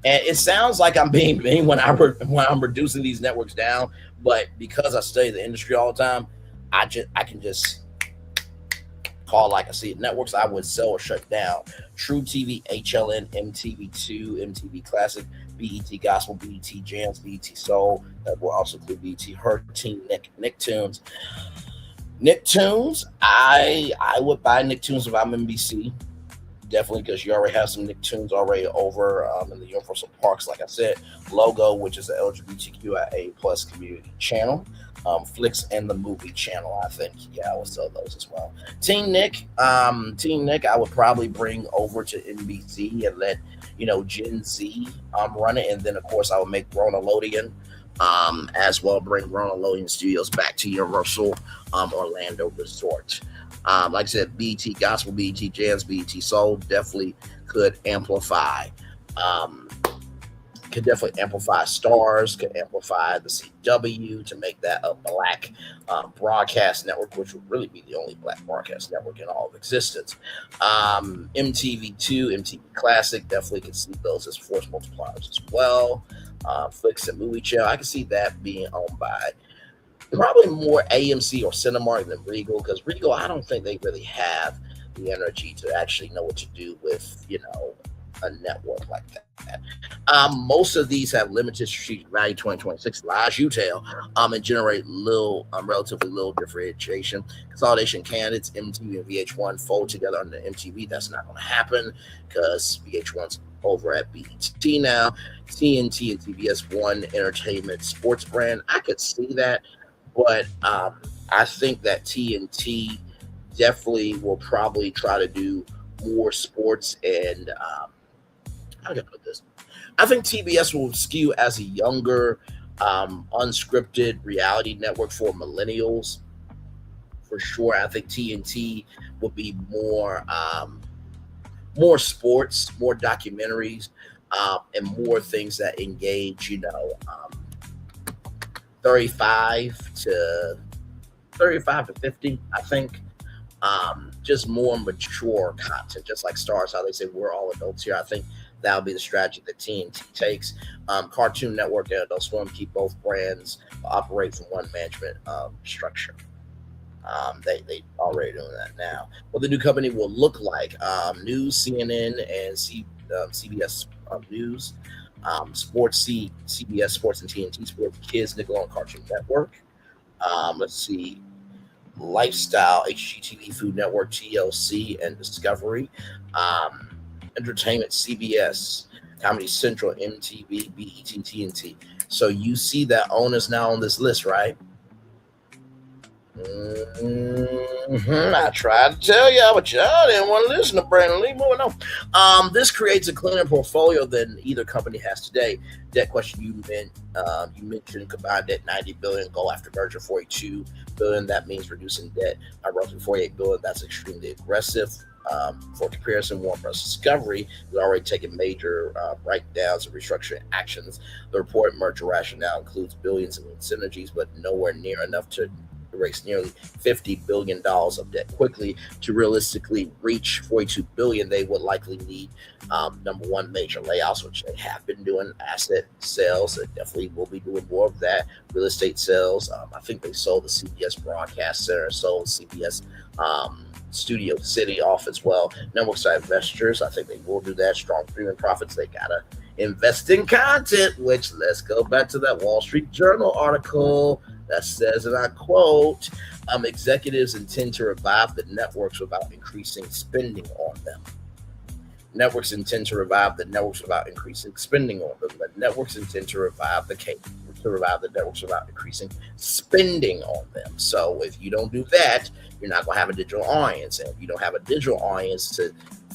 and it sounds like I'm being mean when I'm reducing these networks down, but because I study the industry all the time, I can just call like I see it networks I would sell or shut down. True TV, HLN, MTV2, MTV Classic, BET Gospel, BET Jams, BET Soul. That will also include BET Her Team, Nicktoons. Nicktoons, I would buy Nicktoons if I'm NBC. Definitely, because you already have some Nicktoons already over in the Universal Parks. Like I said, Logo, which is the LGBTQIA plus community channel. Flicks and the movie channel, I think. Yeah, I would sell those as well. Teen Nick, I would probably bring over to NBC and let Gen Z run it, and then of course I would make Nickelodeon as well. Bring Nickelodeon Studios back to Universal Orlando Resort. Like I said, BET Gospel, BET Jams, BET Soul definitely could amplify. Could definitely amplify Stars, could amplify the CW to make that a black broadcast network, which would really be the only black broadcast network in all of existence. MTV2, MTV Classic, definitely could see those as force multipliers as well. Flicks and Movie Channel, I can see that being owned by probably more AMC or Cinemark than Regal, because Regal, I don't think they really have the energy to actually know what to do with, a network like that. Most of these have limited strategic value. 2026 lies you tell, and generate relatively little differentiation. Consolidation candidates, MTV and VH1 fold together under MTV. That's not going to happen because VH1's over at BET now. TNT and TBS One Entertainment Sports brand. I could see that, but I think that TNT definitely will probably try to do more sports and how can I put this? I think TBS will skew as a younger, unscripted reality network for millennials. For sure, I think TNT will be more sports, more documentaries, and more things that engage, 35 to 50, I think. Just more mature content, just like Stars, how they say we're all adults here. I think that'll be the strategy that TNT takes. Cartoon Network and Adult Swim keep both brands operate from one management structure. They already doing that now. What the new company will look like: News, CNN, and CBS News, Sports, CBS Sports and TNT Sports, Kids, Nickelodeon, Cartoon Network. Let's see. Lifestyle, HGTV, Food Network, TLC, and Discovery. Entertainment, CBS, Comedy Central, MTV, BET, TNT. So you see that owners now on this list, right? I tried to tell y'all, but y'all didn't want to listen to Brandon Lee. Moving on. This creates a cleaner portfolio than either company has today. Debt question you mentioned combined debt $90 billion, goal after merger $42 billion. That means reducing debt by roughly $48 billion. That's extremely aggressive. For comparison, Warner Bros. Discovery has already taken major write-downs and restructuring actions. The reported merger rationale includes billions in synergies, but nowhere near enough to erase nearly $50 billion of debt quickly. To realistically reach $42 billion, they would likely need, number one, major layoffs, which they have been doing, asset sales. They definitely will be doing more of that, real estate sales. I think they sold the CBS Broadcast Center, sold CBS Studio City off as well. Network side investors, I think they will do that. Strong premium profits, they gotta invest in content, which, let's go back to that Wall Street Journal article that says, and I quote, executives intend to revive the networks without increasing spending on them. Networks intend to revive the networks without increasing spending on them. The networks intend to revive the networks without increasing spending on them. So if you don't do that, you're not going to have a digital audience. And if you don't have a digital audience to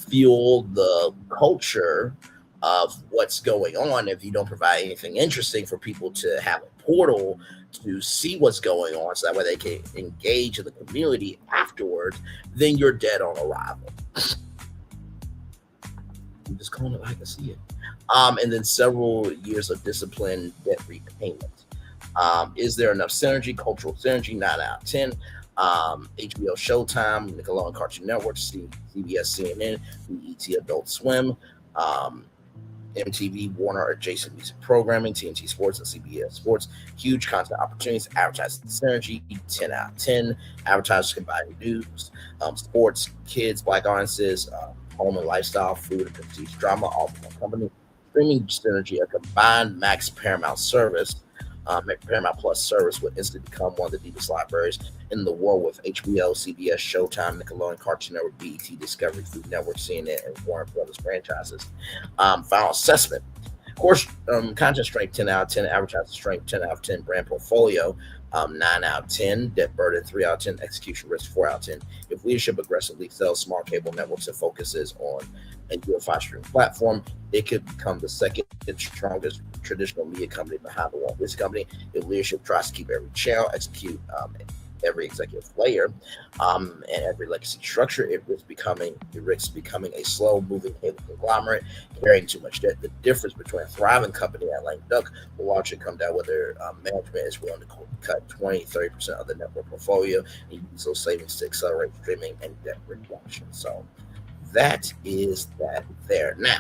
fuel the culture of what's going on, if you don't provide anything interesting for people to have a portal to see what's going on, so that way they can engage in the community afterwards, then you're dead on arrival. I'm just calling it like I see it. And then several years of disciplined debt repayment. Is there enough synergy, cultural synergy? 9 out of 10. HBO Showtime, Nickelodeon Cartoon Network, CBS CNN, BET Adult Swim. MTV, Warner adjacent music programming, TNT Sports, and CBS Sports. Huge content opportunities, advertising synergy, 10 out of 10. Advertisers combining news, sports, kids, black audiences, home and lifestyle, food, and prestige drama, all from one company. Streaming synergy, a combined Max Paramount service. Paramount Plus service would instantly become one of the deepest libraries in the world with HBO, CBS, Showtime, Nickelodeon, Cartoon Network, BET, Discovery, Food Network, CNN, and Warner Brothers franchises. Final assessment. Of course, content strength 10 out of 10, advertising strength 10 out of 10, brand portfolio 9 out of 10, debt burden 3 out of 10, execution risk 4 out of 10. If leadership aggressively sells smart cable networks and focuses on a unified streaming platform, it could become the second strongest traditional media company behind the Walt Disney Company. If leadership tries to keep every channel, execute every executive layer, and every legacy structure, it risks becoming a slow-moving cable conglomerate carrying too much debt. The difference between a thriving company and lame duck will largely come down whether management is willing to cut 20-30% of the network portfolio and use those savings to accelerate streaming and debt reduction. So that is that there. Now,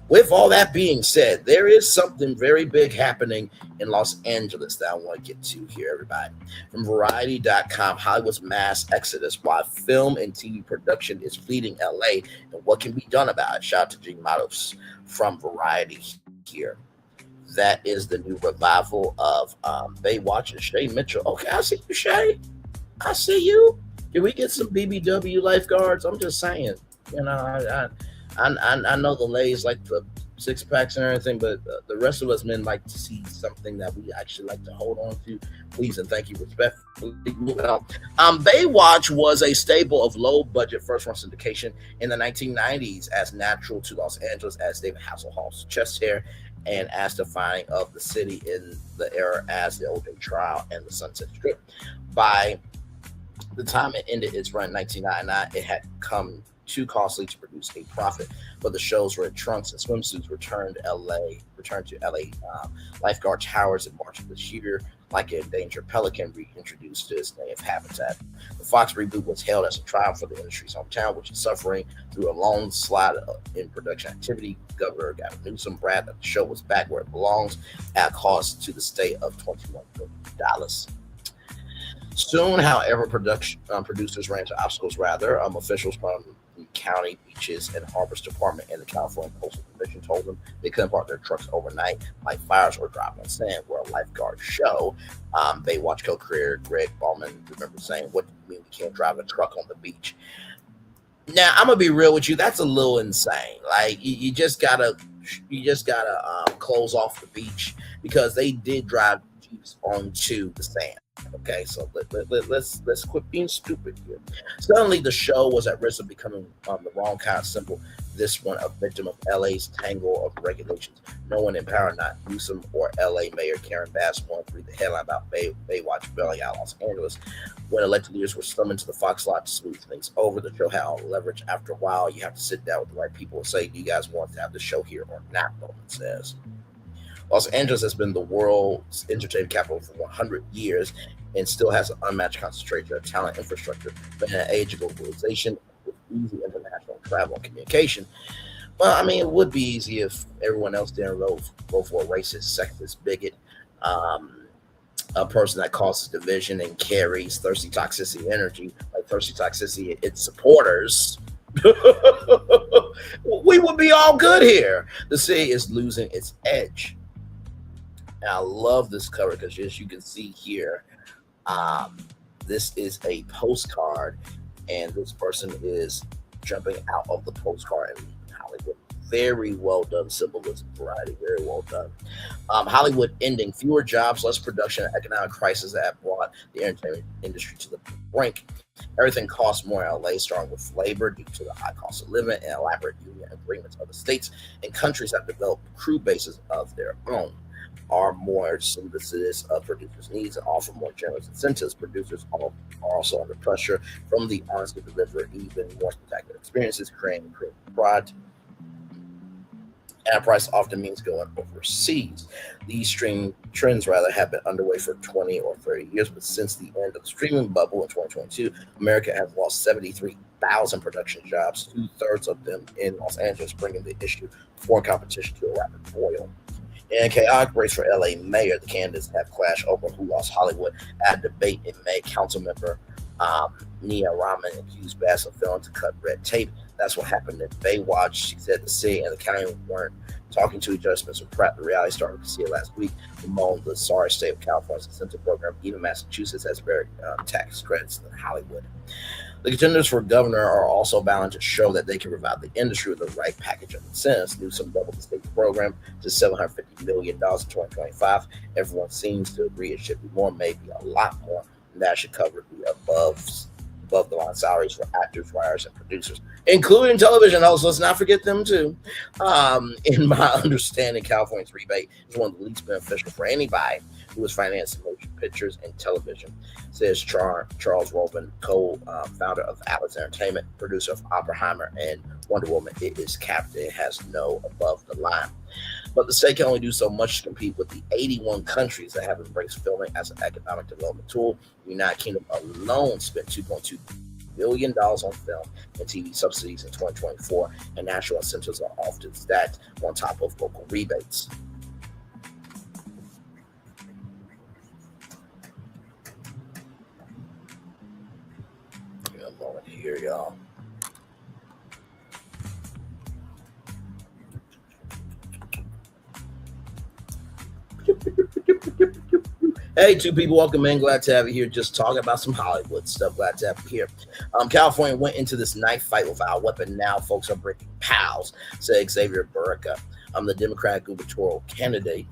with all that being said, there is something very big happening in Los Angeles that I want to get to here, everybody. From Variety.com, Hollywood's mass exodus, why film and TV production is fleeing LA, and what can be done about it. Shout out to Gene Matos from Variety here. That is the new revival of Baywatch and Shay Mitchell. Okay, I see you, Shay. I see you. Can we get some BBW lifeguards? I'm just saying. You know, I know the ladies like the six packs and everything, but the rest of us men like to see something that we actually like to hold on to. Please and thank you, respectfully. Baywatch was a staple of low-budget first-run syndication in the 1990s, as natural to Los Angeles as David Hasselhoff's chest hair, and as defining of the city in the era as the O.J. trial and the Sunset Strip. By the time it ended its run in 1999, it had come too costly to produce a profit, but the shows were in trunks and swimsuits returned to LA lifeguard towers in March of this year, like an endangered pelican reintroduced to its native habitat. The Fox reboot was hailed as a triumph for the industry's hometown, which is suffering through a long slide in production activity. Governor Gavin Newsom bragged that the show was back where it belongs at cost to the state of $21 billion. Soon, however, producers ran into obstacles. Officials from the county beaches and harbors department and the California Coastal Commission told them they couldn't park their trucks overnight, like fires or driving on sand. Where a lifeguard show, Baywatch co-creator Greg Ballman remember saying, "What do you mean we can't drive a truck on the beach?" Now, I'm gonna be real with you. That's a little insane. Like you just gotta close off the beach, because they did drive jeeps onto the sand. Okay, so let's quit being stupid here. Suddenly, the show was at risk of becoming the wrong kind of symbol. This one, a victim of LA's tangle of regulations. No one in power, not Newsom or LA Mayor Karen Bass, won to read the headline about Baywatch bailing out Los Angeles. When elected leaders were summoned to the Fox lot to smooth things over, the show had all the leverage. After a while, you have to sit down with the right people and say, "Do you guys want to have the show here or not?" Bowman says. Los Angeles has been the world's entertainment capital for 100 years and still has an unmatched concentration of talent infrastructure. But in an age of globalization with easy international travel and communication, well, I mean, it would be easy if everyone else didn't vote for a racist, sexist, bigot, a person that causes division and carries thirsty toxicity energy, like thirsty toxicity and its supporters. We would be all good here. The city is losing its edge. And I love this cover because, as you can see here, this is a postcard, and this person is jumping out of the postcard in Hollywood. Very well done symbolism, Variety. Very well done. Hollywood ending, fewer jobs, less production, and economic crisis that have brought the entertainment industry to the brink. Everything costs more in LA, starting with labor due to the high cost of living and elaborate union agreements. Other states and countries have developed crew bases of their own, are more solicitous of producers' needs, and offer more generous incentives. Producers are also under pressure from the artists to deliver even more spectacular experiences, creating pride. Enterprise often means going overseas. These streaming trends, have been underway for 20 or 30 years, but since the end of the streaming bubble in 2022, America has lost 73 1,000 production jobs, 2/3 of them in Los Angeles, bringing the issue of foreign competition to a rapid boil. In a chaotic race for LA mayor, the candidates have clashed over who lost Hollywood at a debate in May. Councilmember Nia Rahman accused Bass of failing to cut red tape. That's what happened in Baywatch. She said the city and the county weren't talking to each other. Spencer Pratt, the reality star, to see it last week, bemoaned the sorry state of California's incentive program. Even Massachusetts has better tax credits than Hollywood. The contenders for governor are also bound to show that they can provide the industry with the right package of incentives. Newsom doubled the state program to $750 million in 2025. Everyone seems to agree it should be more, maybe a lot more, and that should cover the above the line salaries for actors, writers, and producers, including television hosts. Let's not forget them too. In my understanding, California's rebate is one of the least beneficial for anybody who is financing motion pictures and television, says Charles Robin, co-founder of Atlas Entertainment, producer of Oppenheimer and Wonder Woman. It is capped. It has no above the line. But the state can only do so much to compete with the 81 countries that have embraced filming as an economic development tool. The United Kingdom alone spent $2.2 billion on film and TV subsidies in 2024, and national incentives are often stacked on top of local rebates. Give me a moment here, y'all. Hey, two people, welcome in. Glad to have you here. Just talking about some Hollywood stuff. Glad to have you here. California went into this knife fight without a weapon. Now folks are breaking pals, said Xavier Barraca. The Democratic gubernatorial candidate,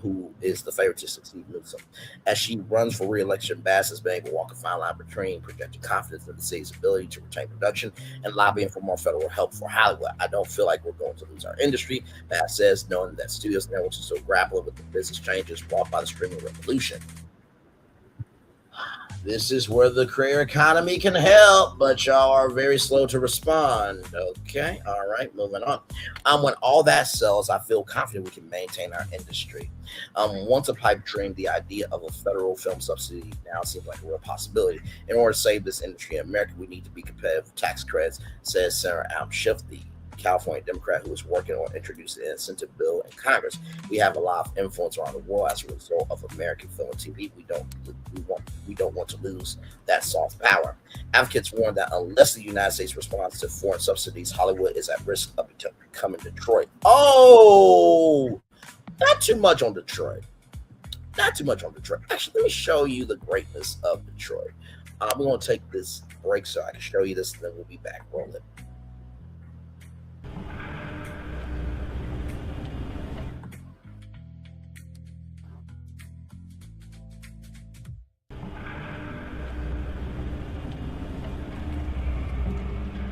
who is the favorite to succeed Newsom. As she runs for re-election, Bass has been able to walk a fine line between projecting confidence in the city's ability to retain production and lobbying for more federal help for Hollywood. I don't feel like we're going to lose our industry, Bass says, knowing that studios networks are still grappling with the business changes brought by the streaming revolution. This is where the creator economy can help, but y'all are very slow to respond. Okay, all right, moving on. When all that sells, I feel confident we can maintain our industry. Once a pipe dream, the idea of a federal film subsidy now seems like a real possibility. In order to save this industry in America, we need to be competitive with tax credits, says Senator Adam Schiff, the California Democrat who is working on introducing an incentive bill in Congress. We have a lot of influence around the world as a result of American film and TV. We don't want to lose that soft power. Advocates warn that unless the United States responds to foreign subsidies, Hollywood is at risk of becoming Detroit. Oh, not too much on Detroit. Not too much on Detroit. Actually, let me show you the greatness of Detroit. We're going to take this break so I can show you this, and then we'll be back rolling.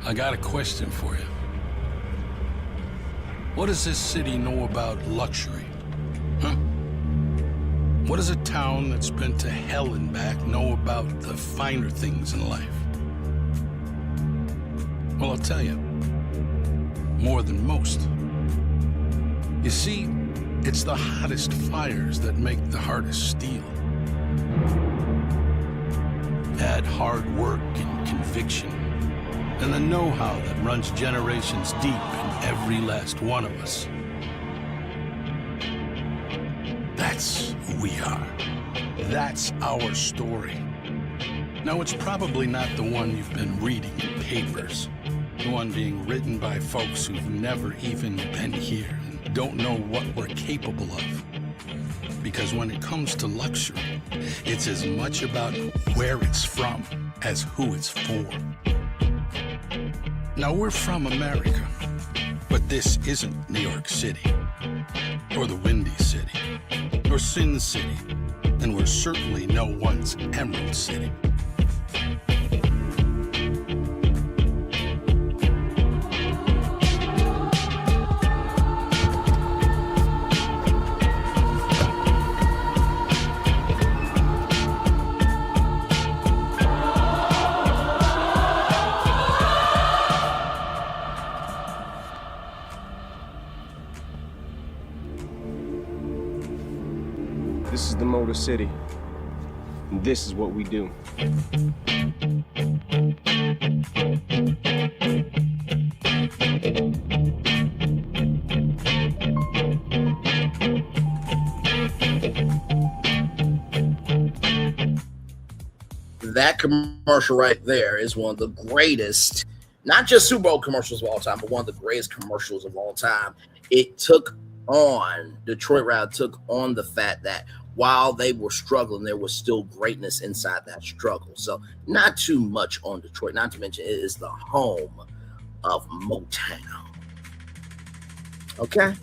I got a question for you. What does this city know about luxury? Huh? What does a town that's been to hell and back know about the finer things in life? Well, I'll tell you. More than most. You see, it's the hottest fires that make the hardest steel. Add hard work and conviction, and the know-how that runs generations deep in every last one of us. That's who we are. That's our story. Now, it's probably not the one you've been reading in papers. The one being written by folks who've never even been here and don't know what we're capable of. Because when it comes to luxury, it's as much about where it's from as who it's for. Now, we're from America, but this isn't New York City, or the Windy City, or Sin City, and we're certainly no one's Emerald City. This is the Motor City. And this is what we do. That commercial right there is one of the greatest, not just Super Bowl commercials of all time, but one of the greatest commercials of all time. It took on, Detroit Round took on the fact that while they were struggling, there was still greatness inside that struggle. So not too much on Detroit, not to mention it is the home of Motown. Okay?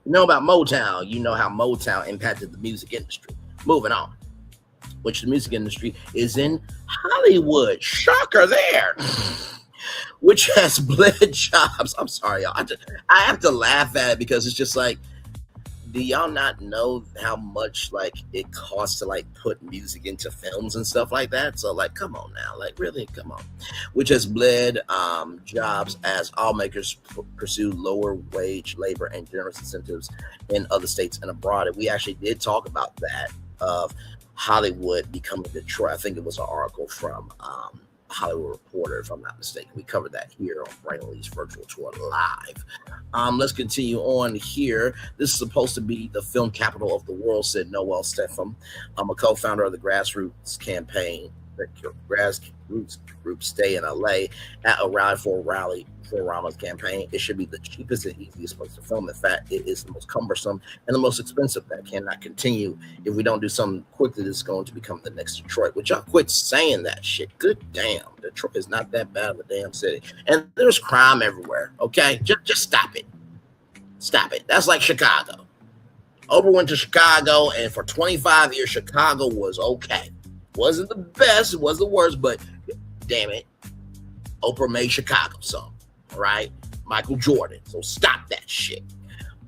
You know about Motown, you know how Motown impacted the music industry. Moving on. Which the music industry is in Hollywood. Shocker there. Which has bled jobs. I'm sorry, y'all. I have to laugh at it because it's just like, do y'all not know how much like it costs to like put music into films and stuff like that? So like, come on now, like really, come on. Which has bled jobs as all makers pursue lower wage labor and generous incentives in other states and abroad. And we actually did talk about that of Hollywood becoming Detroit. I think it was an article from Hollywood Reporter, if I'm not mistaken. We covered that here on Braylon Lee's Virtual Tour Live. Let's continue on here. This is supposed to be the film capital of the world, said Noel Stefan. I'm a co-founder of the Grassroots campaign. The Grassroots group stay in LA at a rally for Rama's campaign. It should be the cheapest and easiest place to film. In fact, it is the most cumbersome and the most expensive. That cannot continue. If we don't do something quickly, this is going to become the next Detroit. Would y'all quit saying that shit? Good damn. Detroit is not that bad of a damn city. And there's crime everywhere, okay? Just stop it. Stop it. That's like Chicago. Oprah went to Chicago, and for 25 years, Chicago was okay. Wasn't the best, it was the worst, but damn it, Oprah made Chicago song, all right? Michael Jordan, so stop that shit.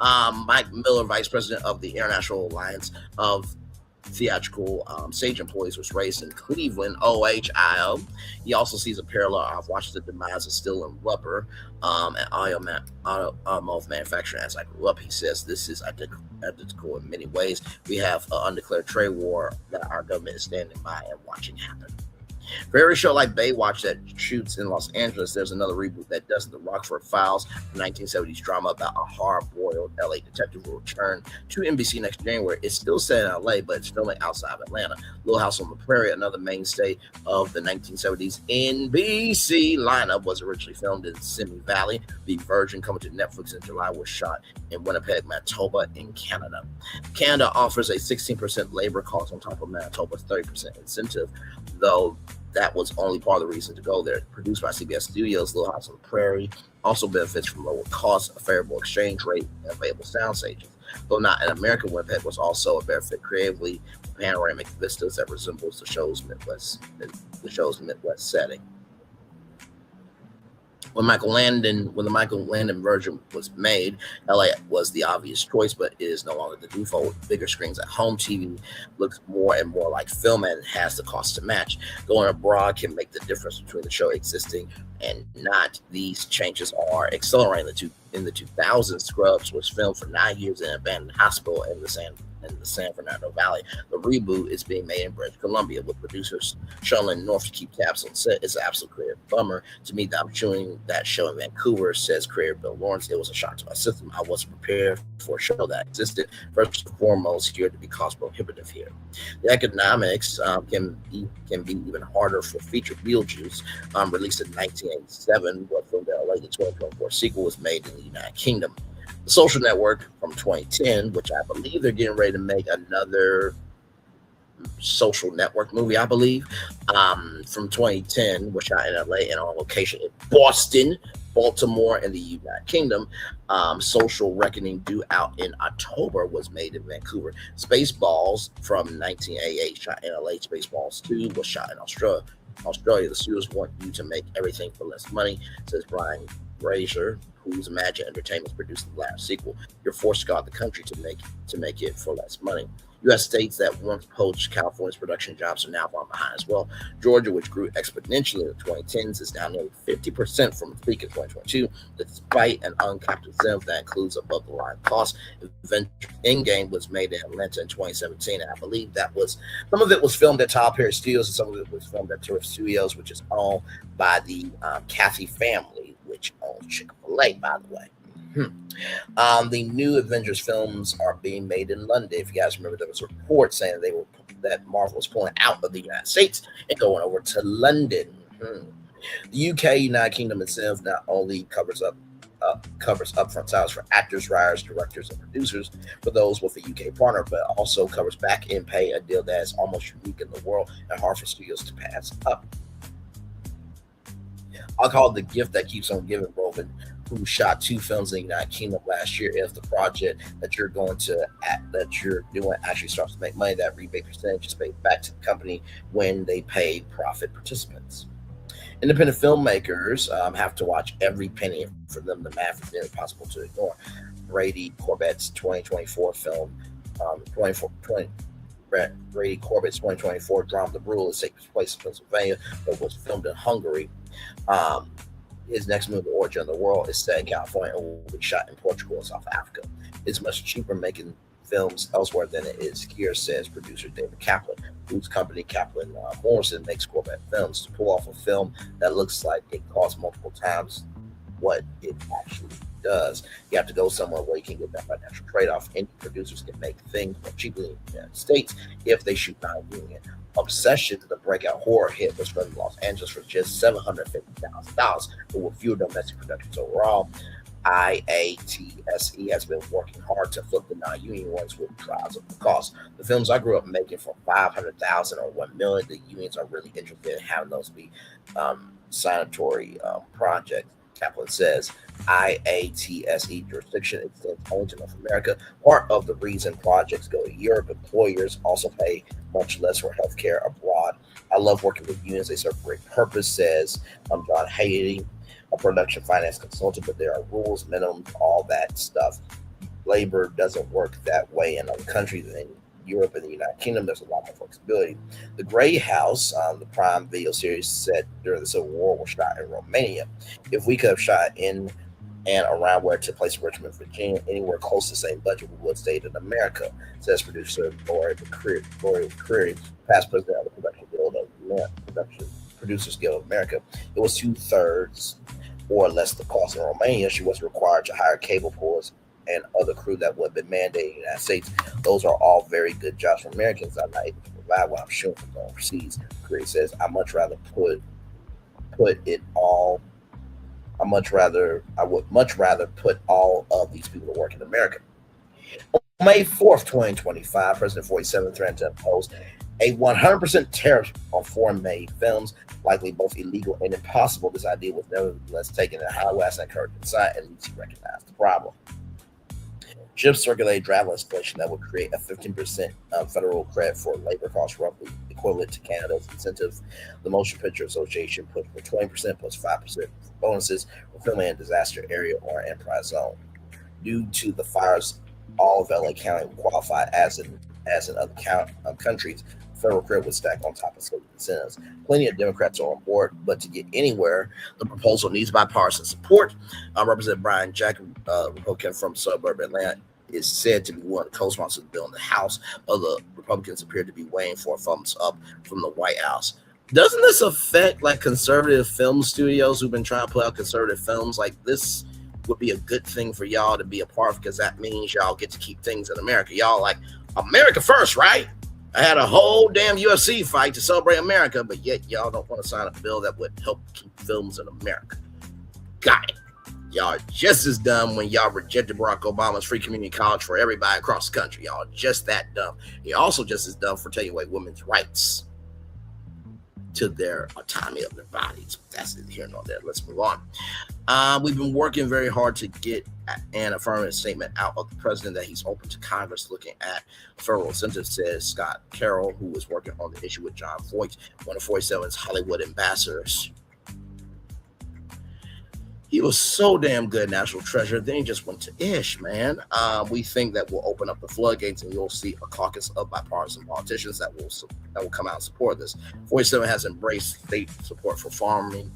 Mike Miller, vice president of the International Alliance of Theatrical Stage Employees, was raised in Cleveland, Ohio. He also sees a parallel of watching the demise of steel and rubber and automotive manufacturing. As I grew up, he says, this is identical in many ways. We have an undeclared trade war that our government is standing by and watching happen. For every show like Baywatch that shoots in Los Angeles, there's another reboot that does. The Rockford Files, the 1970s drama about a hard-boiled LA detective will return to NBC next January. It's still set in LA, but it's filming outside of Atlanta. Little House on the Prairie, another mainstay of the 1970s NBC lineup, was originally filmed in Simi Valley. The version coming to Netflix in July was shot in Winnipeg, Manitoba in Canada. Canada offers a 16% labor cost on top of Manitoba's 30% incentive, though that was only part of the reason to go there. Produced by CBS Studios, Little House on the Prairie also benefits from lower costs, a favorable exchange rate, and available sound stages. Though not an American, Winnipeg was also a benefit creatively, panoramic vistas that resembles the show's Midwest setting. When the Michael Landon version was made, LA was the obvious choice, but it is no longer the default. Bigger screens at home, TV looks more and more like film and has the cost to match. Going abroad can make the difference between the show existing and not. These changes are accelerating. In the 2000s, Scrubs was filmed for 9 years in an abandoned hospital in the San Fernando Valley. The reboot is being made in British Columbia with producers shuttling north to keep tabs on set. It's an absolute creative bummer to me that I'm shooting that show in Vancouver, says creator Bill Lawrence. It was a shock to my system. I wasn't prepared for a show that existed. First and foremost, here to be cost prohibitive here. The economics can be even harder for feature Beetlejuice, released in 1987, but from the LA 2024 sequel was made in the United Kingdom. The Social Network from 2010, which I believe they're getting ready to make another social network movie, I believe, from 2010, was shot in LA and on location in Boston, Baltimore, and the United Kingdom. Social Reckoning, due out in October, was made in Vancouver. Spaceballs from 1988, shot in LA. Spaceballs 2 was shot in Australia. The studios want you to make everything for less money, says Brian Grazer, whose Imagine Entertainment produced the last sequel. You're forced to go out the country to make it for less money. U.S. states that once poached California's production jobs are now falling behind as well. Georgia, which grew exponentially in the 2010s, is now nearly 50% from its peak in 2022, despite an uncapped incentive that includes above-the-line costs. Avengers Endgame was made in Atlanta in 2017, and I believe that was some of it was filmed at Tyler Perry Studios, and some of it was filmed at Tourist Studios, which is owned by the Cathy family, which owns Chick-fil-A, by the way. The new Avengers films are being made in London. If you guys remember, there was a report saying that Marvel was pulling out of the United States and going over to London. The UK, United Kingdom itself, not only covers upfront salaries for actors, writers, directors, and producers for those with a UK partner, but also covers back-end pay, a deal that is almost unique in the world and hard for studios to pass up. I'll call it the gift that keeps on giving. Roven, who shot 2 films in the United Kingdom last year, if the project that you're doing actually starts to make money, that rebate percentage is paid back to the company when they pay profit participants. Independent filmmakers have to watch every penny. For them, the math is nearly impossible to ignore. Brady Corbett's 2024 film, Brady Corbett's 2024 drama The Rule takes place in Pennsylvania, but was filmed in Hungary. His next movie, Origin of the World, is set in California and will be shot in Portugal and South Africa. It's much cheaper making films elsewhere than it is here, says producer David Kaplan, whose company Kaplan Morrison makes Corbett films. To pull off a film that looks like it costs multiple times what it actually does, you have to go somewhere where you can get that financial trade-off. Indie producers can make things more cheaply in the United States if they shoot non-union. Obsession, the breakout horror hit, was filmed in Los Angeles for just $750,000, but with fewer domestic productions overall. IATSE has been working hard to flip the non-union ones with trials of the cost. The films I grew up making for $500,000 or $1 million, the unions are really interested in having those be sanitary projects. Kaplan says IATSE jurisdiction extends only to North America. Part of the reason projects go to Europe, employers also pay much less for healthcare abroad. I love working with unions. They serve a great purpose, says John Haiti, a production finance consultant, but there are rules, minimums, all that stuff. Labor doesn't work that way in other countries. In Europe and the United Kingdom, there's a lot more flexibility. The Grey House, the Prime Video series set during the Civil War, was shot in Romania. If we could have shot in and around where it took place in Richmond, Virginia, anywhere close to the same budget, we would have stayed in America, says producer Lori McCreary, past president of the Production Guild of Producers Guild of America. It was 2/3 or less the cost in Romania. She was required to hire cable pullers and other crew that would have been mandated in the United States. Those are all very good jobs for Americans. I'm not able to provide what I'm shooting from overseas. Curry says, I would much rather put all of these people to work in America. On May 4th, 2025, President 47 threatened to impose a 100% tariff on foreign-made films, likely both illegal and impossible. This idea was nevertheless taken in High West and encouraged inside, and least he recognized the problem. Ships circulated travel legislation that would create a 15% federal credit for labor costs, roughly equivalent to Canada's incentive. The Motion Picture Association put for 20% plus 5% bonuses for filming in a disaster area or an enterprise zone. Due to the fires, all of LA County qualified as in other countries. Federal credit was stacked on top of state incentives. Plenty of Democrats are on board, but to get anywhere, the proposal needs bipartisan support. Representative Brian Jack, Republican from suburban Atlanta, is said to be one of the co-sponsors of the bill in the House. Other Republicans appear to be waiting for a thumbs up from the White House. Doesn't this affect like conservative film studios who've been trying to put out conservative films? Like this would be a good thing for y'all to be a part of, because that means y'all get to keep things in America. Y'all like America first, right? I had a whole damn UFC fight to celebrate America, but yet y'all don't want to sign a bill that would help keep films in America. Got it. Y'all are just as dumb when y'all rejected Barack Obama's free community college for everybody across the country. Y'all are just that dumb. You're also just as dumb for taking away women's rights to their autonomy of their bodies. That's it here nor there. Let's move on. We've been working very hard to get an affirmative statement out of the president that he's open to Congress looking at federal incentives, says Scott Carroll, who was working on the issue with John Voight, one of 47's Hollywood ambassadors. He was so damn good, National Treasure. Then he just went to Ish, man. We think that will open up the floodgates, and you'll see a caucus of bipartisan politicians that will come out and support this. 47 has embraced state support for farming,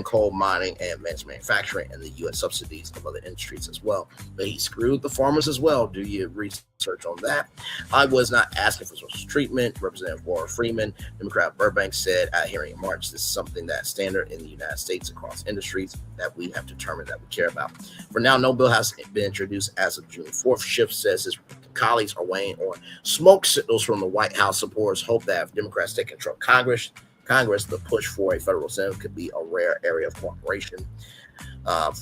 coal mining, and advanced manufacturing, and the U.S. subsidies of other industries as well. But he screwed the farmers as well. Do your research on that. I was not asking for social treatment. Representative Laura Freeman, Democrat Burbank, said at a hearing in March, this is something that's standard in the United States across industries that we have determined that we care about. For now, no bill has been introduced as of June 4th. Schiff says his colleagues are weighing on smoke signals from the White House. Supporters hope that if Democrats take control of Congress, the push for a federal Senate could be a rare area of cooperation. Of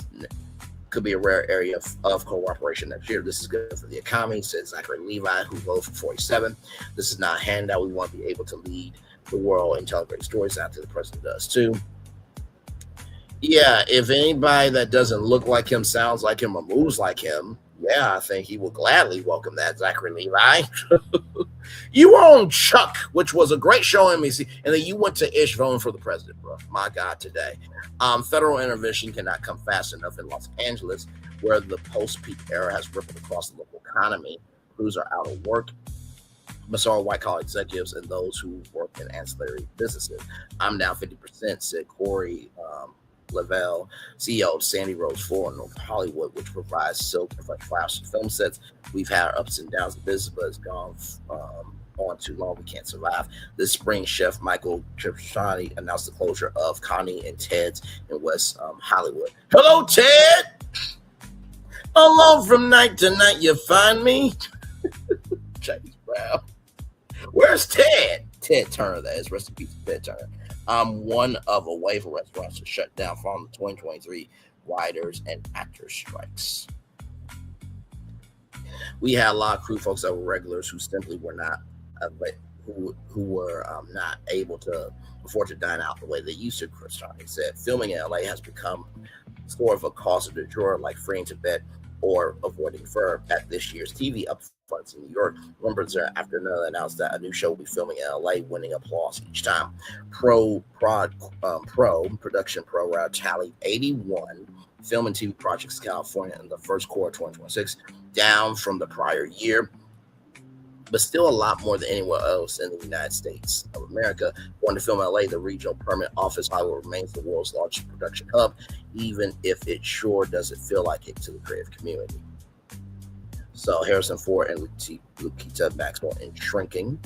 cooperation next year. This is good for the economy, said Zachary Levi, who voted for 47. This is not a handout. We want to be able to lead the world and tell great stories after the president does too. Yeah, if anybody that doesn't look like him, sounds like him, or moves like him, yeah, I think he will gladly welcome that, Zachary Levi. You were on Chuck, which was a great show on NBC, and then you went to Ish voting for the president, bro. My God, today. Federal intervention cannot come fast enough in Los Angeles, where the post-peak era has rippled across the local economy. Crews are out of work. Massaro white-collar executives and those who work in ancillary businesses. I'm down 50%, said Corey Lavelle, CEO of Sandy Rose Floor in North Hollywood, which provides silk and fresh flowers to film sets. We've had our ups and downs in business, but it's gone on too long. We can't survive. This spring, Chef Michael Tripshani announced the closure of Connie and Ted's in West Hollywood. Hello, Ted. Alone from night to night, you find me. James Brown. Where's Ted? Ted Turner, that is. Rest in peace, Ted Turner. One of a wave of restaurants to shut down from the 2023 writers and actors strikes. We had a lot of crew folks that were regulars who simply were not who were not able to afford to dine out the way they used to. Chris Johnny said, filming in LA has become sort of a cause of du jour, like freeing Tibet or avoiding fur at this year's TV upfronts in New York. Members afternoon announced that a new show will be filming in LA, winning applause each time. Production pro route tallied 81 film and TV projects in California in the first quarter of 2026, down from the prior year, but still a lot more than anywhere else in the United States of America. Born to film in LA, the regional permanent office Hollywood remains the world's largest production hub, even if it sure doesn't feel like it to the creative community. So Harrison Ford and Lukita Maxwell in Shrinking.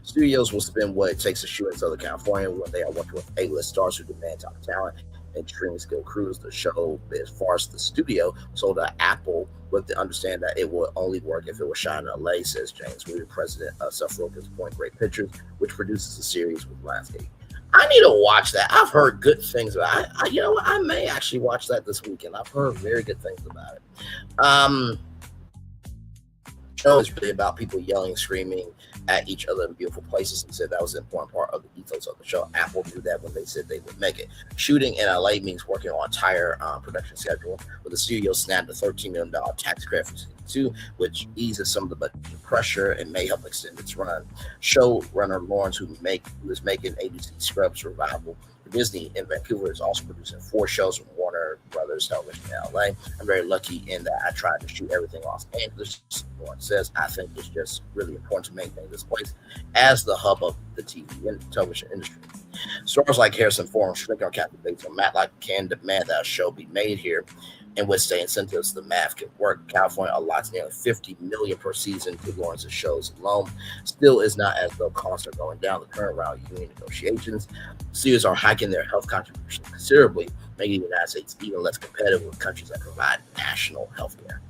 Studios will spend what it takes to shoot in Southern California when they are working with A-list stars who demand top talent and extremely skilled crews. The show, as far as the studio, sold to Apple with the understanding that it will only work if it was shot in LA, says James Weaver, president of Seth Rogen's Point Great Pictures, which produces a series with Lionsgate. I need to watch that. I've heard good things about it. I may actually watch that this weekend. I've heard very good things about it. Show is really about people yelling, screaming at each other in beautiful places, and said that was an important part of the ethos of the show. Apple knew that when they said they would make it. Shooting in LA means working on a entire production schedule, with the studio snapped a $13 million tax credit for season 2, which eases some of the budget pressure and may help extend its run. Showrunner Lawrence, who is making ABC Scrubs revival for Disney in Vancouver, is also producing 4 shows from Warner Brothers Television in LA. I'm very lucky in that I tried to shoot everything in Los Angeles. Lawrence says, I think it's just really important to maintain this place as the hub of the TV and television industry. Stars like Harrison Ford and Shrinking are captivating, so Matlock can demand that a show be made here, and with state incentives, the math can work. California allots nearly $50 million per season to Lawrence's shows alone. Still, is not as though costs are going down. The current round of union negotiations, studios are hiking their health contributions considerably, making the United States even less competitive with countries that provide national health care.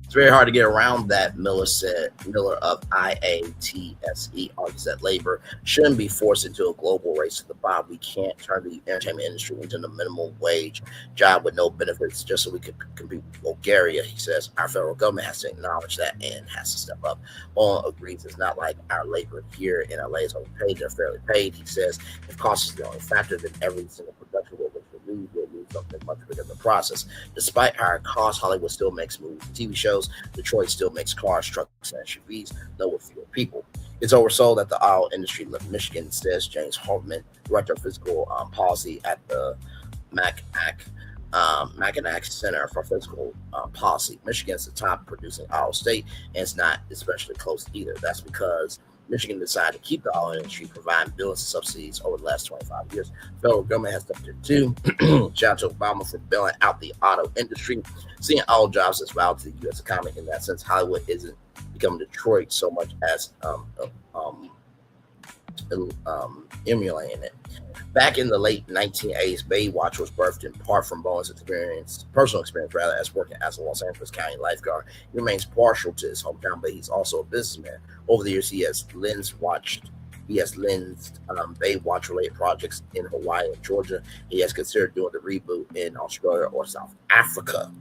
It's very hard to get around that, Miller said. Miller of IATSE argues that labor shouldn't be forced into a global race to the bottom. We can't turn the entertainment industry into a minimum wage job with no benefits just so we could compete with Bulgaria, he says. Our federal government has to acknowledge that and has to step up. Mullen agrees it's not like our labor here in LA is overpaid. They're fairly paid, he says. If cost is the only factor, then every single production will lose something much bigger in the process. Despite higher costs, Hollywood still makes movies and TV shows. Detroit still makes cars, trucks, and SUVs, though with fewer people. It's oversold at the auto industry in Michigan, says James Hartman, director of physical policy at the Mackinac Center for Fiscal Policy. Michigan's the top producing auto state, and it's not especially close either. That's because Michigan decided to keep the auto industry, providing billions of subsidies over the last 25 years. The federal government has stepped in too. Shout out to Obama for bailing out the auto industry, seeing all jobs as vital to the U.S. economy. In that sense, Hollywood isn't becoming Detroit so much as emulating it. Back in the late 1980s, Baywatch was birthed in part from Bowen's personal experience, as working as a Los Angeles County lifeguard. He remains partial to his hometown, but he's also a businessman. Over the years, he has lensed Baywatch-related projects in Hawaii and Georgia. He has considered doing the reboot in Australia or South Africa.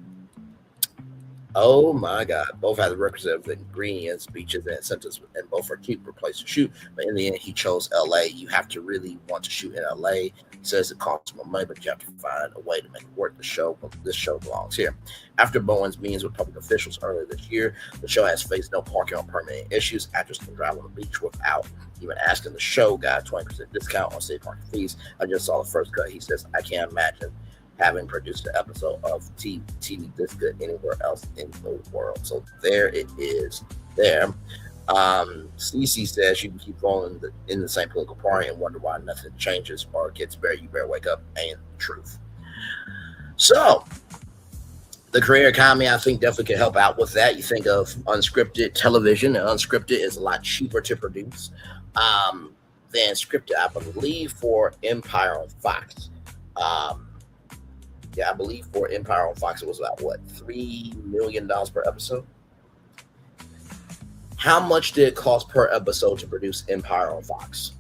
Oh my God. Both have the requisite ingredients, beaches, and incentives, and both are cheaper places to shoot. But in the end, he chose LA. You have to really want to shoot in LA. He says it costs more money, but you have to find a way to make it work. This show belongs here. After Bowen's meetings with public officials earlier this year, the show has faced no parking or permitting issues. Actors can drive on the beach without even asking. The show got a 20% discount on city parking fees. I just saw the first cut. He says, I can't imagine having produced an episode of TV this good anywhere else in the world. So there it is there. CC says you can keep going in the same political party and wonder why nothing changes or gets better. You better wake up. Ain't the truth. So the career economy, I think, definitely can help out with that. You think of unscripted television, and unscripted is a lot cheaper to produce than scripted, I believe, for Empire on Fox. Yeah, I believe for Empire on Fox, it was about, $3 million per episode? How much did it cost per episode to produce Empire on Fox?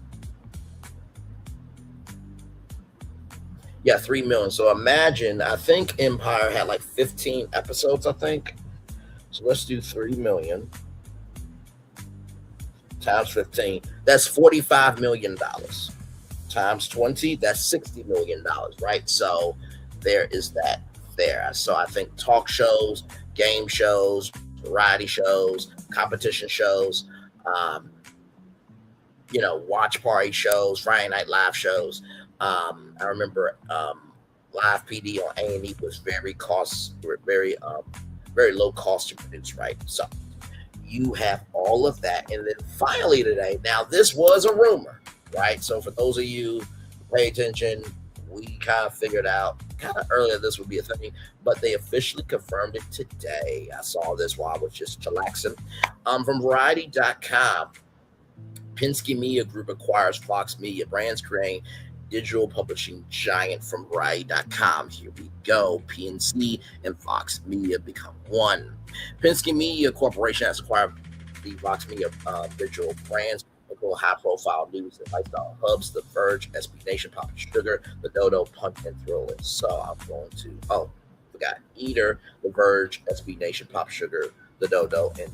Yeah, $3 million. So imagine, I think Empire had 15 episodes, I think. So let's do $3 million times 15. That's $45 million. Times 20, that's $60 million, right? So there is that there. So I think talk shows, game shows, variety shows, competition shows, watch party shows, Friday Night Live shows. I remember Live PD on A&E was very low cost to produce, right? So you have all of that. And then finally today, now this was a rumor, right? So for those of you who pay attention, we kind of figured out kind of earlier this would be a thing, but they officially confirmed it today. I saw this while I was just chillaxing. From Variety.com, Penske Media Group acquires Fox Media Brands, creating digital publishing giant. From Variety.com. Here we go. PNC and Fox Media become one. Penske Media Corporation has acquired the Fox Media digital brands, high-profile news and lifestyle hubs: The Verge, SB Nation, Pop Sugar, The Dodo, Punch, and Thriller. So I'm going to, forgot Eater, The Verge, SB Nation, Pop Sugar, The Dodo, and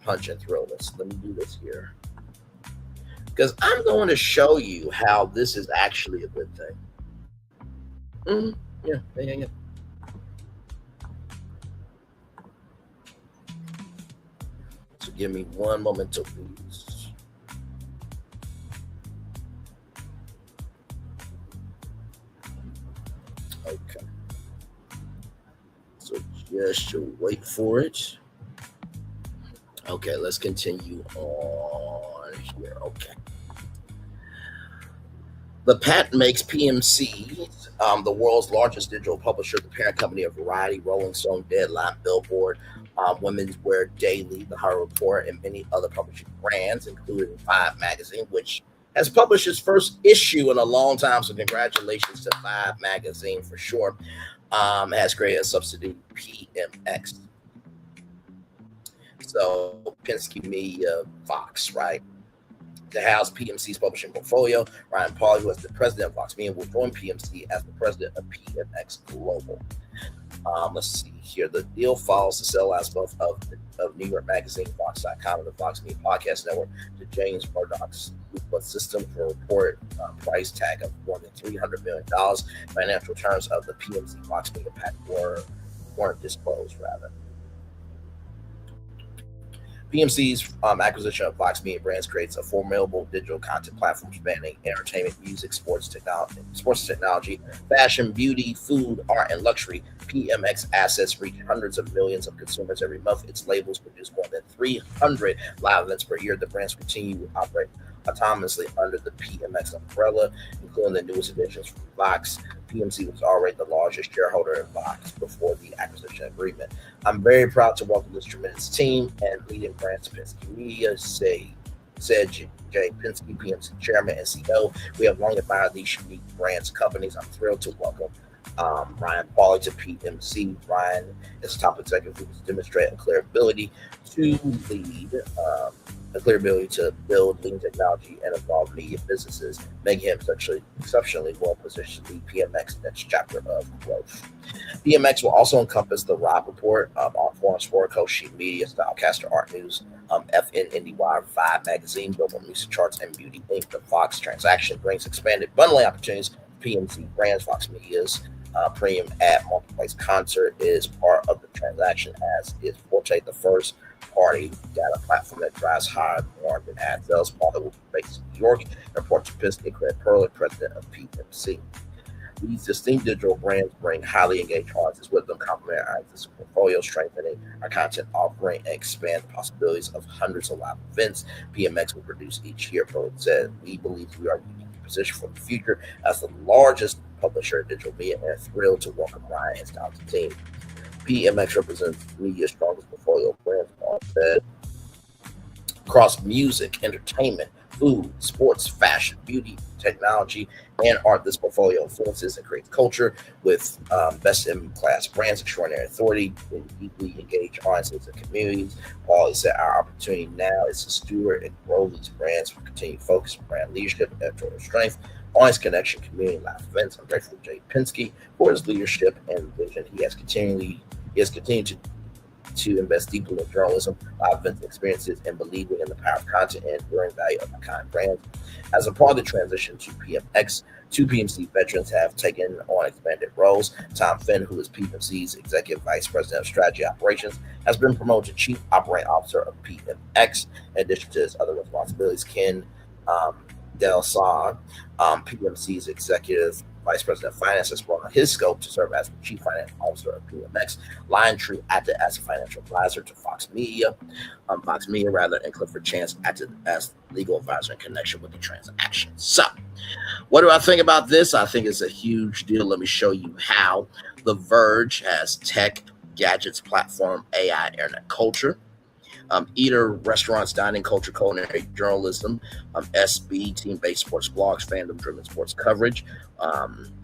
Punch and Thriller. So let me do this here, because I'm going to show you how this is actually a good thing. Yeah. So give me one moment to please. Okay. So just wait for it. Okay, let's continue on here. Okay. The patent makes PMC the world's largest digital publisher, the parent company of Variety, Rolling Stone, Deadline, Billboard, Women's Wear Daily, The Hollywood Report, and many other publishing brands, including Vibe Magazine, which has published its first issue in a long time. So congratulations to Vibe Magazine for sure. Has created a subsidiary, PMX. So Penske Media, Fox, right? To house PMC's publishing portfolio, Ryan Paul, who is the president of Fox Media, will join PMC as the president of PMX Global. Let's see here. The deal follows the sale last month of New York Magazine, Fox.com, and the Fox Media Podcast Network to James Murdoch's system for a reported price tag of more than $300 million. Financial terms of the PMC Fox Media pact weren't disclosed, rather. PMC's acquisition of Fox Media Brands creates a formidable digital content platform spanning entertainment, music, sports technology, fashion, beauty, food, art, and luxury. PMX assets reach hundreds of millions of consumers every month. Its labels produce more than 300 live events per year. The brands continue to operate autonomously under the PMX umbrella, including the newest additions from Fox. PMC was already the largest shareholder in Fox before the acquisition agreement. I'm very proud to welcome this tremendous team and leading brands Penske Media, said Jay Penske, PMC Chairman and CEO. We have long admired these unique brands companies. I'm thrilled to welcome Ryan Pauly to PMC. Ryan is a top executive who has demonstrated a clear ability to build lean technology and evolve media businesses, making him exceptionally well positioned to lead PMX next chapter of growth. PMX will also encompass the Rob Report, our foreign sport, Coach Sheet Media, Stylecaster Art News, FNNY, Vibe Magazine, Billboard Music Charts, and Beauty Inc. The Fox transaction brings expanded bundling opportunities. PMC Brands, Fox Media's premium ad marketplace concert is part of the transaction, as is Forte, the first party data platform that drives higher market ad sales. Pauly will be based in New York and report to Penske Craig Perley, president of PMC. These distinct digital brands bring highly engaged audiences with them, complement our existing portfolio, strengthening our content offering, and expand the possibilities of hundreds of live events PMX will produce each year. Perley said, "We believe we are uniquely positioned for the future as the largest publisher of digital media, and are thrilled to welcome Ryan and his talented team." PMX represents media's strongest portfolio of brands across music, entertainment, food, sports, fashion, beauty, technology, and art. This portfolio influences and creates culture with best-in-class brands, extraordinary authority, and deeply engaged audiences and communities. Pauly said, "Our opportunity now is to steward and grow these brands for continued focus on brand leadership, editorial strength, audience connection, community, live events." I'm grateful to Jay Penske for his leadership and vision. He has continued to invest deeply in journalism, live events experiences, and believing in the power of content and enduring value of iconic brands. As a part of the transition to PMX, two PMC veterans have taken on expanded roles. Tom Finn, who is PMC's Executive Vice President of Strategy Operations, has been promoted to Chief Operating Officer of PMX. In addition to his other responsibilities, Ken Delsar, PMC's Executive Vice President of Finance, has brought on his scope to serve as the Chief Financial Officer of PMX. Lion Tree acted as a financial advisor to Fox Media, and Clifford Chance acted as legal advisor in connection with the transaction. So, what do I think about this? I think it's a huge deal. Let me show you how. The Verge has tech, gadgets, platform, AI, internet culture. Eater, restaurants, dining, culture, culinary journalism, SB, team-based sports blogs, fandom-driven sports coverage,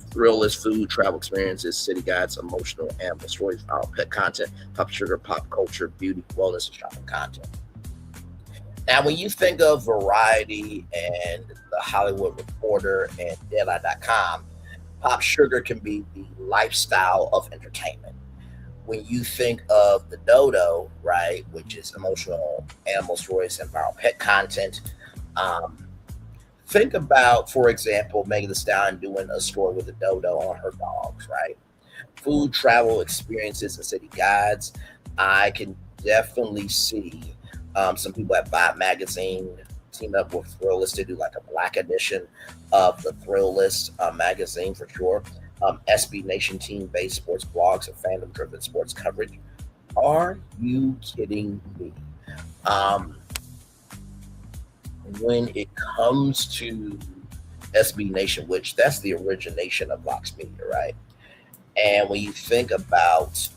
thrill list, food, travel experiences, city guides, emotional animal stories, our pet content, pop sugar, pop culture, beauty, wellness, and shopping content. Now, when you think of Variety and The Hollywood Reporter and Deadline.com, Pop Sugar can be the lifestyle of entertainment. When you think of the Dodo, right, which is emotional animal stories and viral pet content, think about, for example, Megan Thee Stallion doing a story with a dodo on her dogs, right? Food, travel experiences, and city guides. I can definitely see some people at Vibe Magazine team up with Thrill List to do like a black edition of the Thrill List magazine for sure. SB Nation team-based sports blogs and fandom-driven sports coverage. Are you kidding me? When it comes to SB Nation, which that's the origination of Vox Media, right? And when you think about,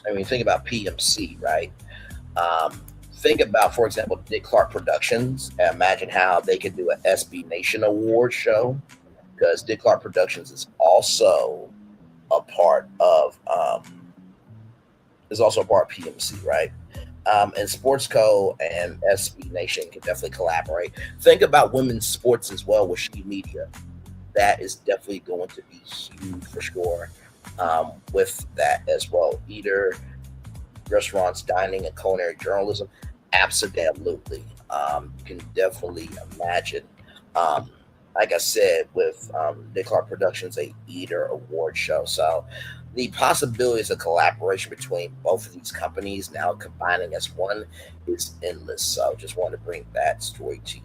PMC, right? Think about, for example, Dick Clark Productions. Imagine how they could do an SB Nation award show, because Dick Clark Productions is also a part of PMC, right? And Sports Co. and SB Nation can definitely collaborate. Think about women's sports as well with She Media. That is definitely going to be huge for sure with that as well. Eater, restaurants, dining, and culinary journalism. Absolutely. You can definitely imagine like I said, with Nick Clark Productions, a Eater Award show. So the possibilities of collaboration between both of these companies now combining as one is endless. So just want to bring that story to you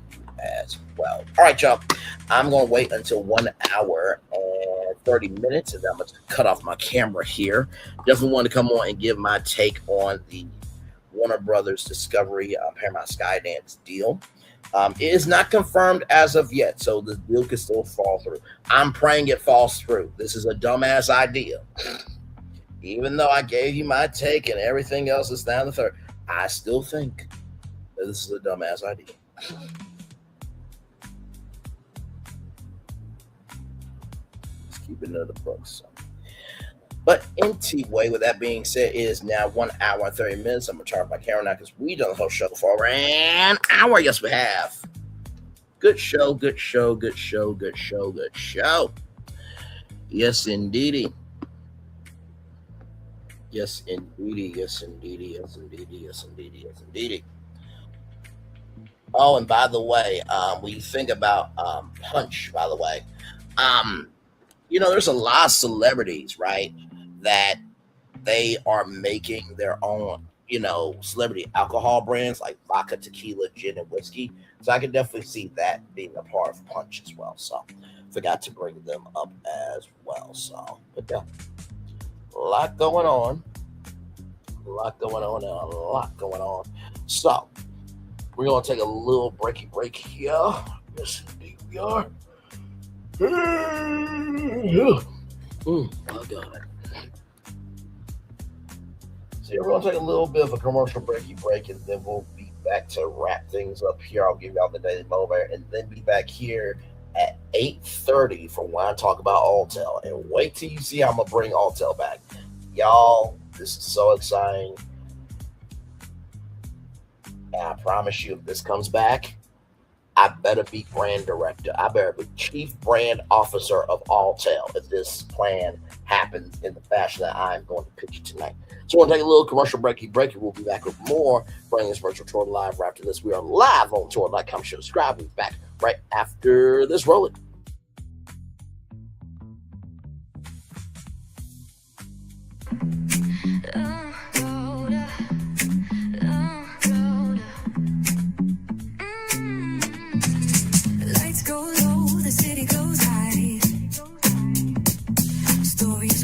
as well. All right, y'all. I'm going to wait until 1 hour and 30 minutes, and then I'm going to cut off my camera here. Definitely want to come on and give my take on the Warner Brothers Discovery Paramount Skydance deal. It is not confirmed as of yet, so the deal could still fall through. I'm praying it falls through. This is a dumbass idea. Even though I gave you my take and everything else is down the third, I still think that this is a dumbass idea. Let's keep it into the books. But anyway, with that being said, it is now 1 hour and 30 minutes. I'm going to turn off my camera now because we done the whole show for an hour. Yes, we have. Good show, good show, good show, good show, good show. Yes, indeedy. Yes, indeedy. Yes, indeedy. Yes, indeedy. Yes, indeedy. Yes, indeedy. Oh, and by the way, when you think about Punch, by the way, there's a lot of celebrities, right, that they are making their own, celebrity alcohol brands like vodka, tequila, gin, and whiskey. So I can definitely see that being a part of Punch as well. So forgot to bring them up as well. So, but yeah, a lot going on. A lot going on and a lot going on. So we're going to take a little breaky break here. Yes, indeed we are. Oh, God. So we're going to take a little bit of a commercial breaky break, and then we'll be back to wrap things up here. I'll give y'all the Daily Mover, and then be back here at 8:30 for when I talk about Alltel. And wait till you see how I'm going to bring Alltel back. Y'all, this is so exciting. And I promise you, if this comes back, I better be brand director. I better be chief brand officer of Alltel if this plan happens in the fashion that I'm going to pitch tonight. So we're going to take a little commercial breaky. We'll be back with more bringing this virtual tour live. Right after this, we are live on tour.com. Subscribe. We'll be back right after this. Roll it.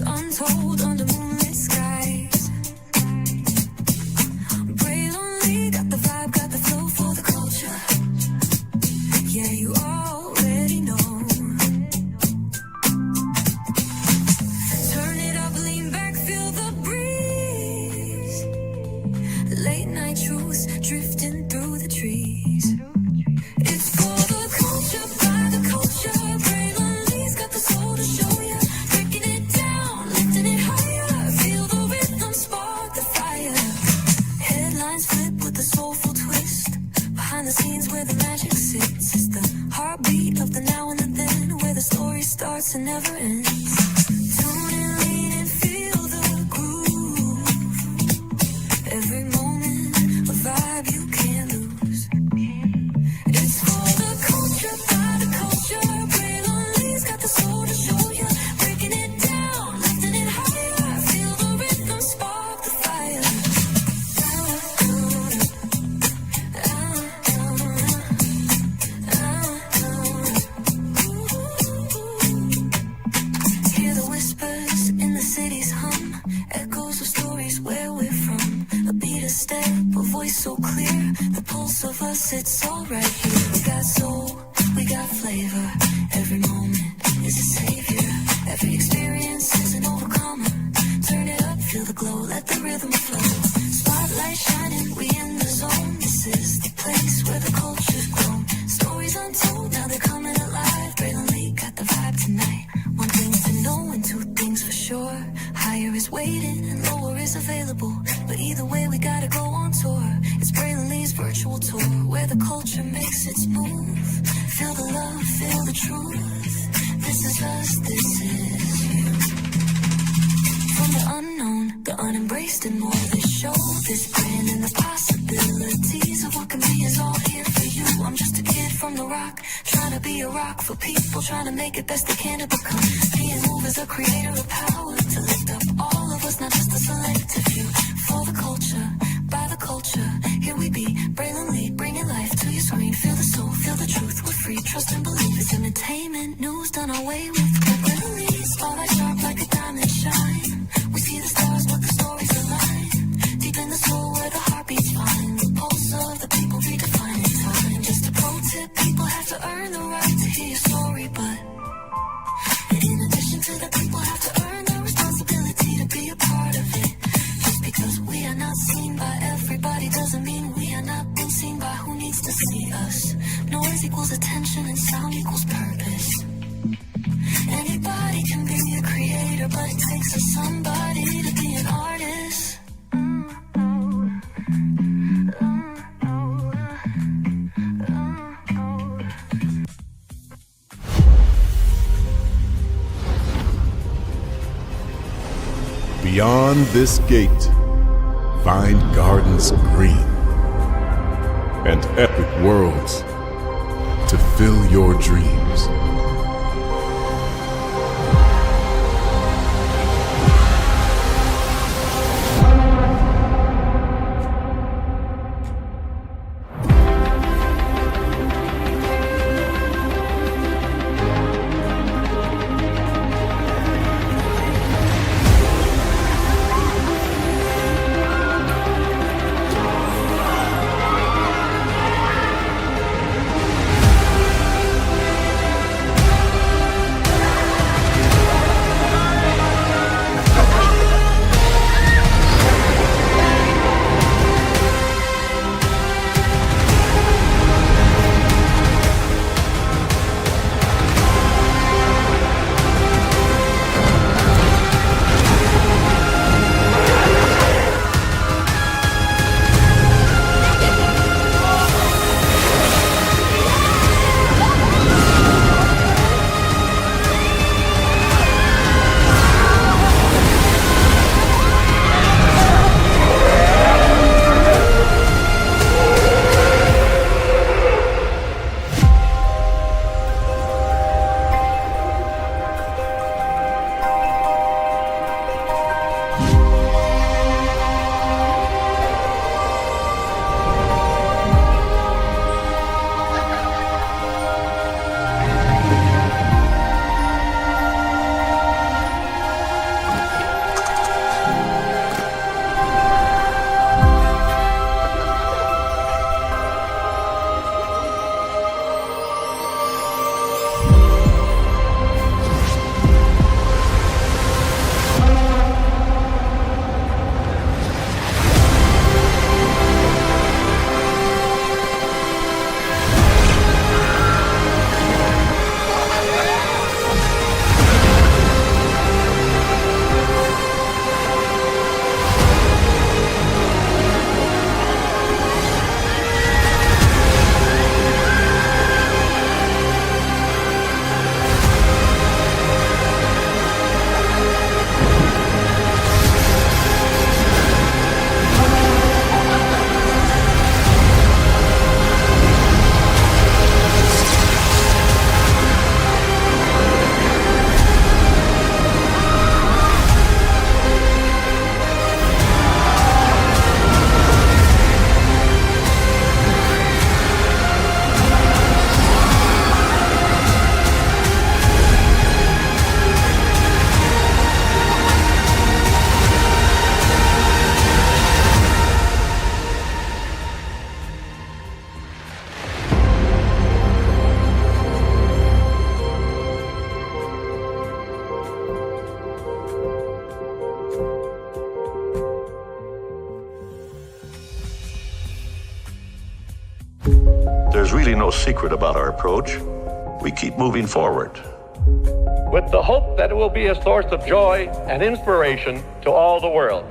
Untold under moonlit skies. Braylon got the vibe, got the flow for the culture. Yeah, you already know. Turn it up, lean back, feel the breeze. Late night truths drifting through the trees. It's for the culture, by the culture. Braylon Lee's got the soul to show ya. Behind the scenes where the magic sits, it's the heartbeat of the now and the then, where the story starts and never ends. Tune in, lean and feel the groove. Every moment, a vibe you can't lose. It's for the culture, by the culture. Braylon Lee's got the soul to show ya. Breaking it down, lifting it higher. Feel the rhythm, spark the fire. So clear, the pulse of us, it's all right here. We got soul, we got flavor. Every moment is a savior. Every experience is an overcomer. Turn it up, feel the glow, let the rhythm flow. Spotlight shining, we in the zone. This is the place where the culture's grown. Stories untold, now they're coming alive. Braylon Lee got the vibe tonight. One thing to know and two things for sure. Higher is waiting and lower is available. But either way, we gotta go on tour. It's Braylon Lee's virtual tour, where the culture makes its move. Feel the love, feel the truth. This is us, this is you. From the unknown, the unembraced and more. This show, this brand and the possibility. possibilities of what can be is all here for you. I'm just a kid from the rock, trying to be a rock for people, trying to make it best they can to become. Being moved as a creator of power to lift up all of us, not just a selective few. For the culture, by the culture, here we be, Braylon Lee, bringing life to your screen. Feel the soul, feel the truth, we're free, trust and believe. It's entertainment, news done away with. Braylon Lee, spotlight sharp like a diamond shine. We see the stars, but the stories align. Deep in the soul where the heartbeats find. The pulse of the people redefining time. Just a pro tip, people have to earn the right to hear your story, but in addition to that, people have to earn the responsibility to be a part of it. Just because we are not seen by everybody doesn't mean we are not being seen by who needs to see us. Noise equals attention and sound equals purpose. Anybody can be a creator, but it takes a somebody to be an artist. Beyond this gate, find gardens green and epic worlds to fill your dreams. There's really no secret about our approach. We keep moving forward. With the hope that it will be a source of joy and inspiration to all the world.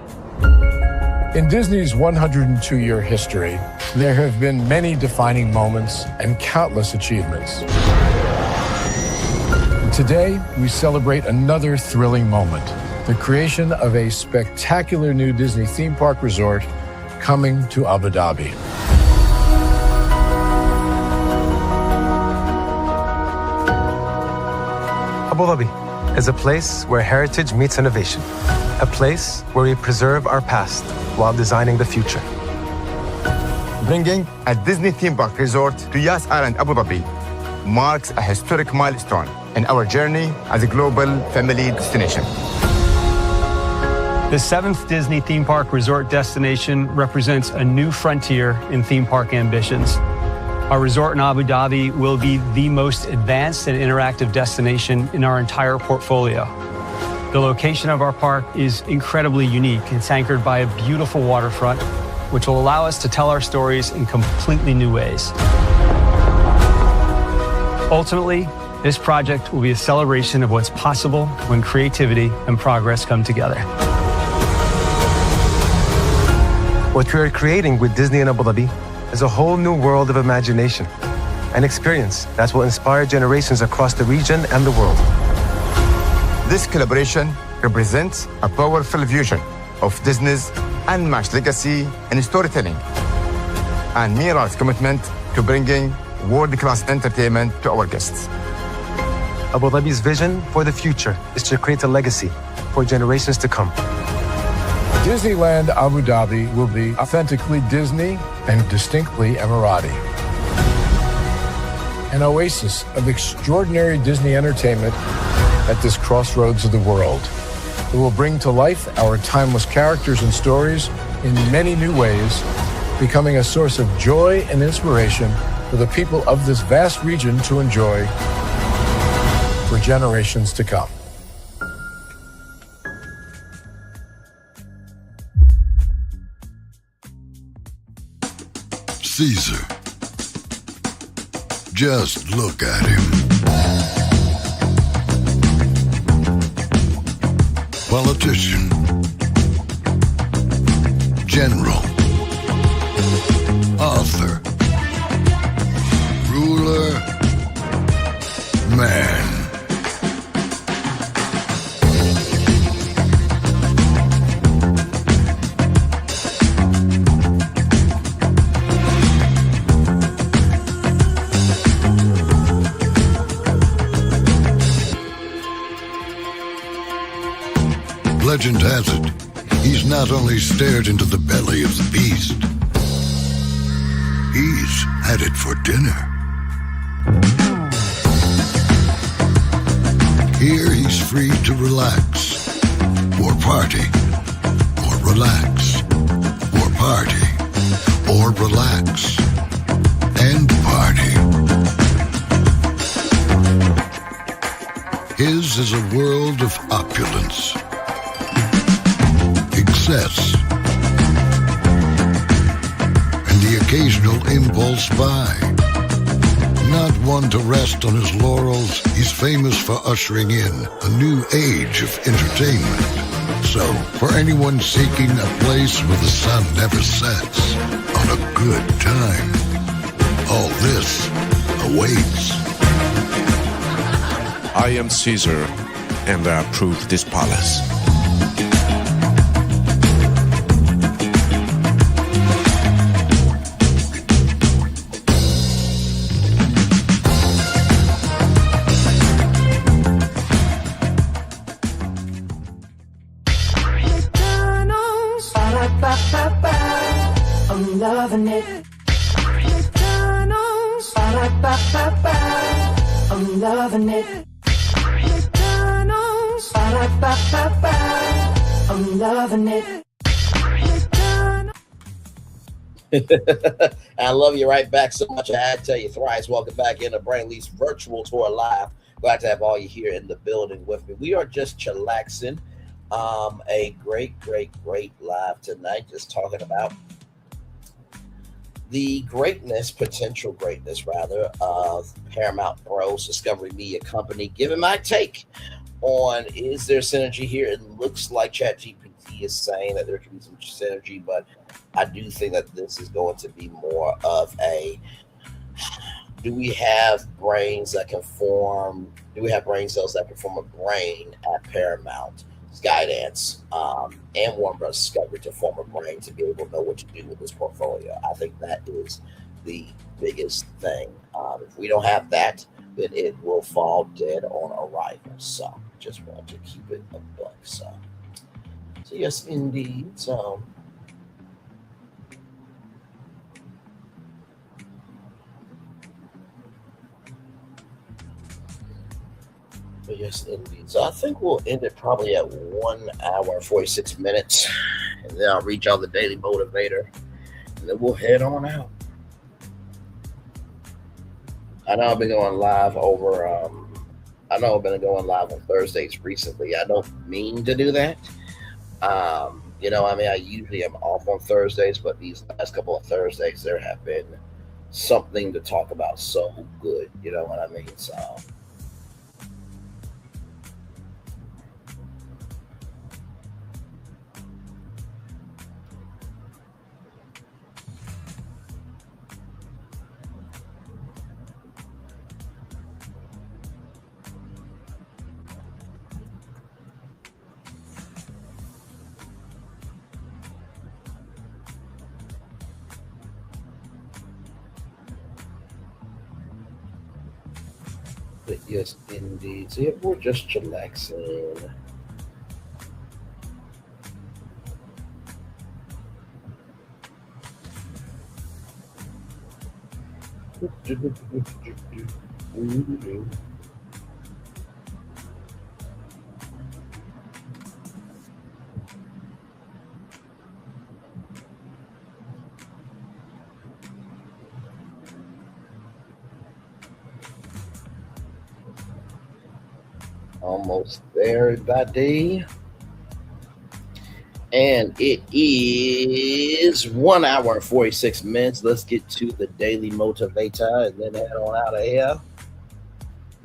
In Disney's 102-year history, there have been many defining moments and countless achievements. Today, we celebrate another thrilling moment, the creation of a spectacular new Disney theme park resort coming to Abu Dhabi. Abu Dhabi is a place where heritage meets innovation, a place where we preserve our past while designing the future. Bringing a Disney theme park resort to Yas Island, Abu Dhabi marks a historic milestone in our journey as a global family destination. The 7th Disney theme park resort destination represents a new frontier in theme park ambitions. Our resort in Abu Dhabi will be the most advanced and interactive destination in our entire portfolio. The location of our park is incredibly unique. It's anchored by a beautiful waterfront, which will allow us to tell our stories in completely new ways. Ultimately, this project will be a celebration of what's possible when creativity and progress come together. What we are creating with Disney in Abu Dhabi is a whole new world of imagination and experience that will inspire generations across the region and the world. This collaboration represents a powerful fusion of Disney's unmatched legacy in storytelling and Mira's commitment to bringing world-class entertainment to our guests. Abu Dhabi's vision for the future is to create a legacy for generations to come. Disneyland Abu Dhabi will be authentically Disney and distinctly Emirati. An oasis of extraordinary Disney entertainment at this crossroads of the world. It will bring to life our timeless characters and stories in many new ways, becoming a source of joy and inspiration for the people of this vast region to enjoy for generations to come. Caesar. Just look at him. Politician. General. Author. Ruler. Man. Legend has it, he's not only stared into the belly of the beast, he's had it for dinner. Here he's free to relax, or party, or relax, or party, or relax, and party. His is a world of opulence, excess, and the occasional impulse buy. Not one to rest on his laurels, he's famous for ushering in a new age of entertainment. So, for anyone seeking a place where the sun never sets on a good time, all this awaits. I am Caesar, and I approve this palace. I'm loving it. McDonald's. Ba-da-ba-ba-ba. I'm loving it. McDonald's. Ba-da-ba-ba-ba. I'm loving it. I love you right back so much. I had to tell you thrice. Welcome back into Brainley's virtual tour live. Glad to have all you here in the building with me. We are just chillaxing. A great live tonight, just talking about the potential greatness rather, of Paramount Bros, Discovery Media Company, giving my take on, is there synergy here? It looks like ChatGPT is saying that there could be some synergy, but I do think that this is going to be more of a, do we have brain cells that can form a brain at Paramount, Skydance, and Warner Bros. Discovery to form a brain to be able to know what to do with this portfolio? I think that is the biggest thing. If we don't have that, then it will fall dead on arrival. So just want to keep it a buck. So yes, indeed. So but yes, indeed. So I think we'll end it probably at 1 hour and 46 minutes. And then I'll reach out the Daily Motivator. And then we'll head on out. I know I've been going live over I know I've been going live on Thursdays recently. I don't mean to do that. You know, I mean, I usually am off on Thursdays, but these last couple of Thursdays there have been something to talk about so good. You know what I mean? So but yes, indeed. So yeah, we're just chillaxing. Almost there, everybody. And it is 1 hour and 46 minutes. Let's get to the Daily Motivator and then head on out of here.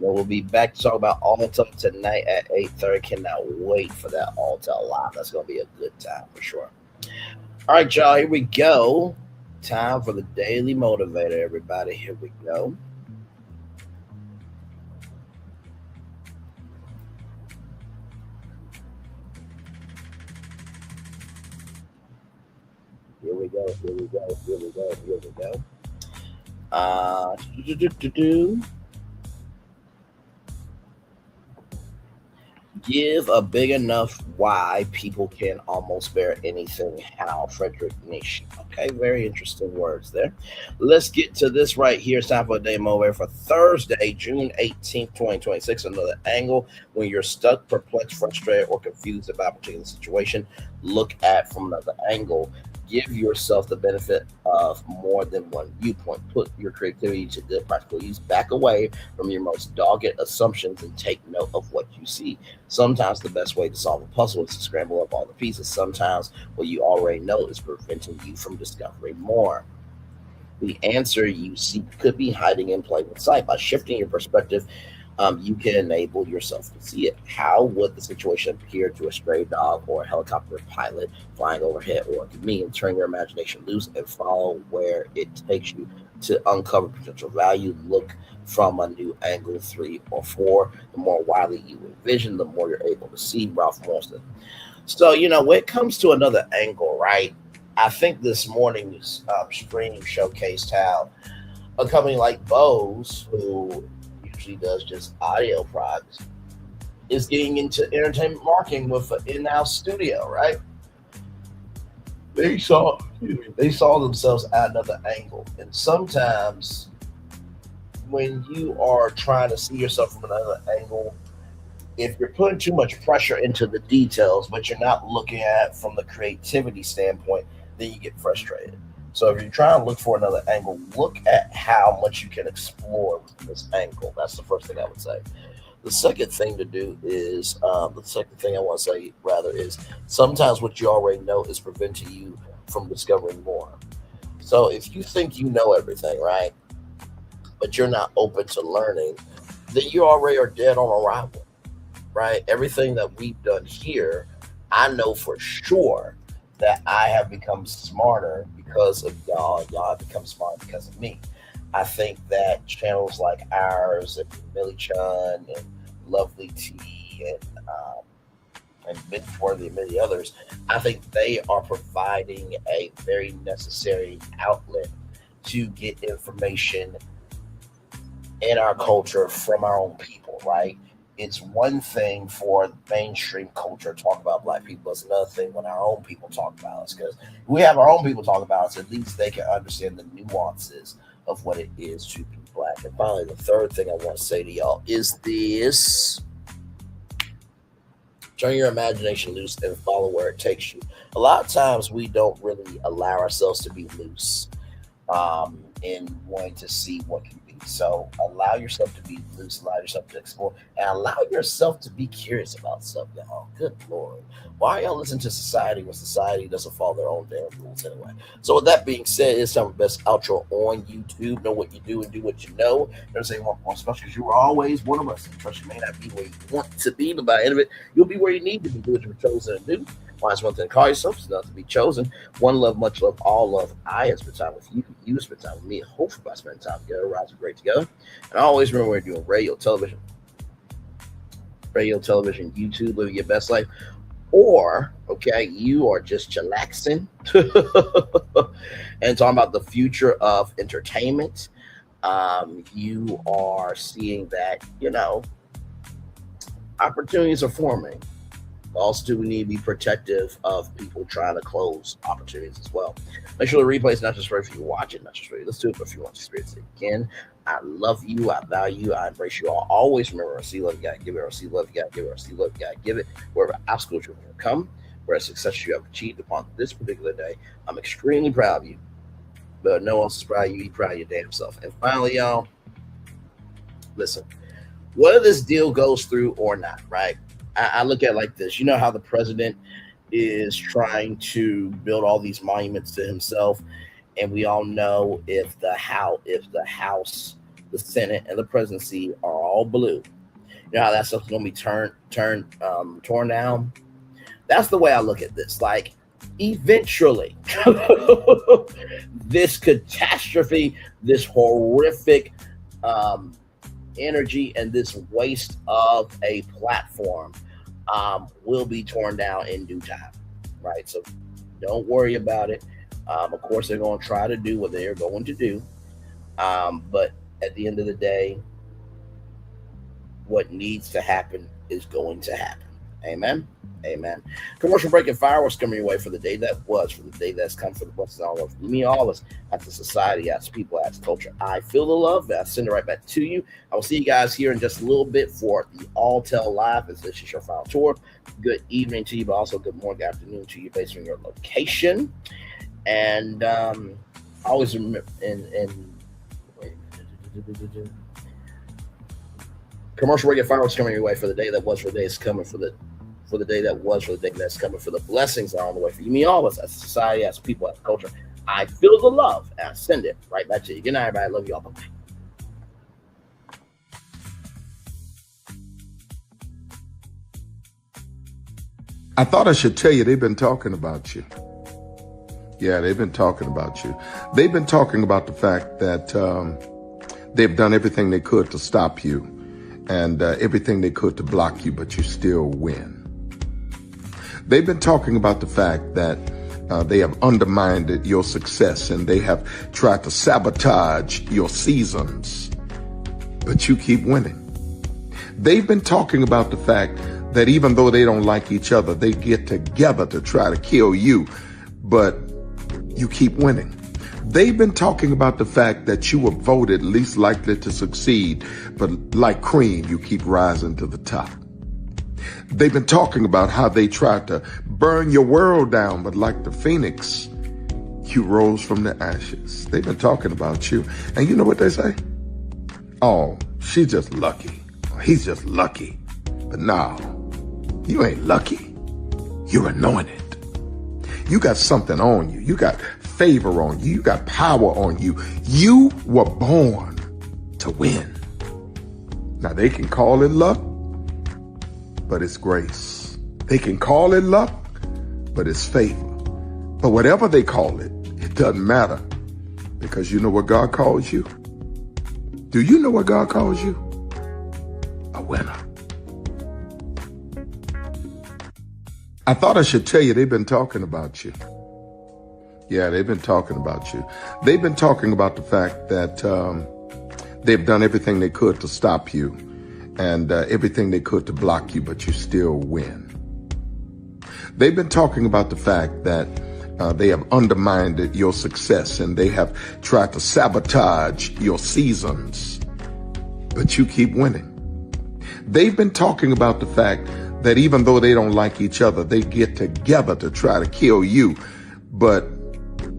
Then we'll be back to talk about Alta tonight at 8:30. Cannot wait for that Alta live. That's going to be a good time for sure. All right, y'all, here we go. Time for the Daily Motivator, everybody. Here we go. Here we go. Give a big enough why people can almost bear anything. How? Frederick Nietzsche. Okay, very interesting words there. Let's get to this right here. It's time for a day motivator for Thursday, June 18th, 2026. Another angle when you're stuck, perplexed, frustrated, or confused about a particular situation. Look at from another angle. Give yourself the benefit of more than one viewpoint. Put your creativity to good practical use. Back away from your most dogged assumptions and take note of what you see. Sometimes the best way to solve a puzzle is to scramble up all the pieces. Sometimes what you already know is preventing you from discovering more. The answer you seek could be hiding in plain sight. By shifting your perspective, you can enable yourself to see it. How would the situation appear to a stray dog or a helicopter pilot flying overhead, or to me? And turn your imagination loose and follow where it takes you to uncover potential value. Look from a new angle, 3 or 4. The more widely you envision, the more you're able to see. Ralph Marston. So, you know, when it comes to another angle, right? I think this morning's stream showcased how a company like Bose, who usually does just audio products, is getting into entertainment marketing with an in-house studio, right? They saw themselves at another angle. And sometimes when you are trying to see yourself from another angle, if you're putting too much pressure into the details, but you're not looking at it from the creativity standpoint, then you get frustrated. So if you're trying to look for another angle, look at how much you can explore with this angle. That's the first thing I would say. The second thing to do is, is sometimes what you already know is preventing you from discovering more. So if you think you know everything, right, but you're not open to learning, then you already are dead on arrival, right? Everything that we've done here, I know for sure that I have become smarter because of y'all. Y'all have become smart because of me. I think that channels like ours and Millie Chun and Lovely T and Benchworthy and many others, I think they are providing a very necessary outlet to get information in our culture from our own people, right? It's one thing for mainstream culture to talk about black people. It's another thing when our own people talk about us. Because we have our own people talk about us, at least they can understand the nuances of what it is to be black. And finally, the third thing I want to say to y'all is this. Turn your imagination loose and follow where it takes you. A lot of times we don't really allow ourselves to be loose in wanting to see what can be. So allow yourself to be loose, allow yourself to explore, and allow yourself to be curious about stuff, y'all. Good Lord. Why y'all listen to society when society doesn't follow their own damn rules anyway? So with that being said, it's time for the best outro on YouTube. Know what you do and do what you know. Don't say one more special because you were always one of us. Trust you may not be where you want to be, but by the end of it, you'll be where you need to be. Do what you were chosen to do. Why is one thing to call yourself? It's not to be chosen. One love, much love, all love. I have spent time with you. You spend time with me. Hopefully, by spending time together, rise great together. And always remember we're doing radio, television, YouTube, living your best life. Or, okay, you are just chillaxing and talking about the future of entertainment. You are seeing that, opportunities are forming. Also, we need to be protective of people trying to close opportunities as well. Make sure the replay is not just for if you watch it, not just for you listen to it, but if you want to experience it again. I love you. I value you. I embrace you all. Always remember, receive love, you gotta give it. Receive love, you gotta give it. Receive love, you gotta give it. Wherever obstacles you have come, wherever success you have achieved upon this particular day, I'm extremely proud of you. But no one else is proud of you. Be proud of your damn self. And finally, y'all, listen, whether this deal goes through or not, right? I look at it like this. You know how the president is trying to build all these monuments to himself, and we all know if the House, the Senate, and the presidency are all blue, you know how that stuff's going to be torn down. That's the way I look at this. Like, eventually, this catastrophe, this horrific energy, and this waste of a platform will be torn down in due time, right? So don't worry about it. Of course, they're going to try to do what they're going to do. But at the end of the day, what needs to happen is going to happen. Amen. Amen. Commercial break and fireworks coming your way for the day that was, for the day that's come, for the blessings all of me, all of us, as a society, as people, as culture. I feel the love. I send it right back to you. I will see you guys here in just a little bit for the All Tell Live, as this is your final tour. Good evening to you, but also good morning, good afternoon to you based on your location. And always remember, commercial break and fireworks coming your way for the day that was, for the day that's coming, for the day that was, for the day that's coming, for the blessings that are on the way for you, me, all of us, as a society, as a people, as a culture. I feel the love, and I send it right back to you. Good night, everybody. I love you all. Bye-bye. I thought I should tell you, they've been talking about you. Yeah, they've been talking about you. They've been talking about the fact that they've done everything they could to stop you and everything they could to block you, but you still win. They've been talking about the fact that they have undermined your success and they have tried to sabotage your seasons, but you keep winning. They've been talking about the fact that even though they don't like each other, they get together to try to kill you, but you keep winning. They've been talking about the fact that you were voted least likely to succeed, but like cream, you keep rising to the top. They've been talking about how they tried to burn your world down, but like the phoenix, you rose from the ashes. They've been talking about you. And you know what they say? Oh, she's just lucky. He's just lucky. But no, you ain't lucky. You're anointed. You got something on you. You got favor on you. You got power on you. You were born to win. Now they can call it luck, but it's grace. They can call it luck, but it's favor. But whatever they call it, it doesn't matter, because you know what God calls you? Do you know what God calls you? A winner. I thought I should tell you, they've been talking about you. Yeah, they've been talking about you. They've been talking about the fact that They've done everything they could to stop you and everything they could to block you, but you still win. They've been talking about the fact that they have undermined your success and they have tried to sabotage your seasons, but you keep winning. They've been talking about the fact that even though they don't like each other, they get together to try to kill you, but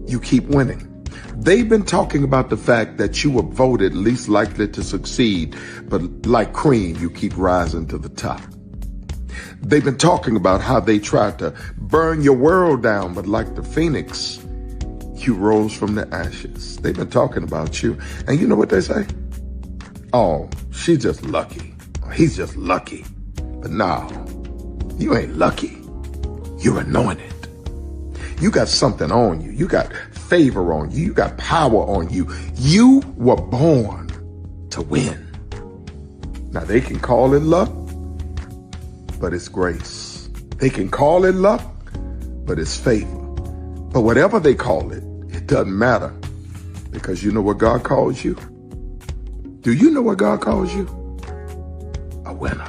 you keep winning. They've been talking about the fact that you were voted least likely to succeed, but like cream, you keep rising to the top. They've been talking about how they tried to burn your world down, but like the phoenix, you rose from the ashes. They've been talking about you. And you know what they say? Oh, she's just lucky. He's just lucky. But no, you ain't lucky. You're anointed. You got something on you. You got favor on you. You got power on you. You were born to win. Now they can call it luck, but it's grace. They can call it luck, but it's favor. But whatever they call it, it doesn't matter, because you know what God calls you? Do you know what God calls you? A winner.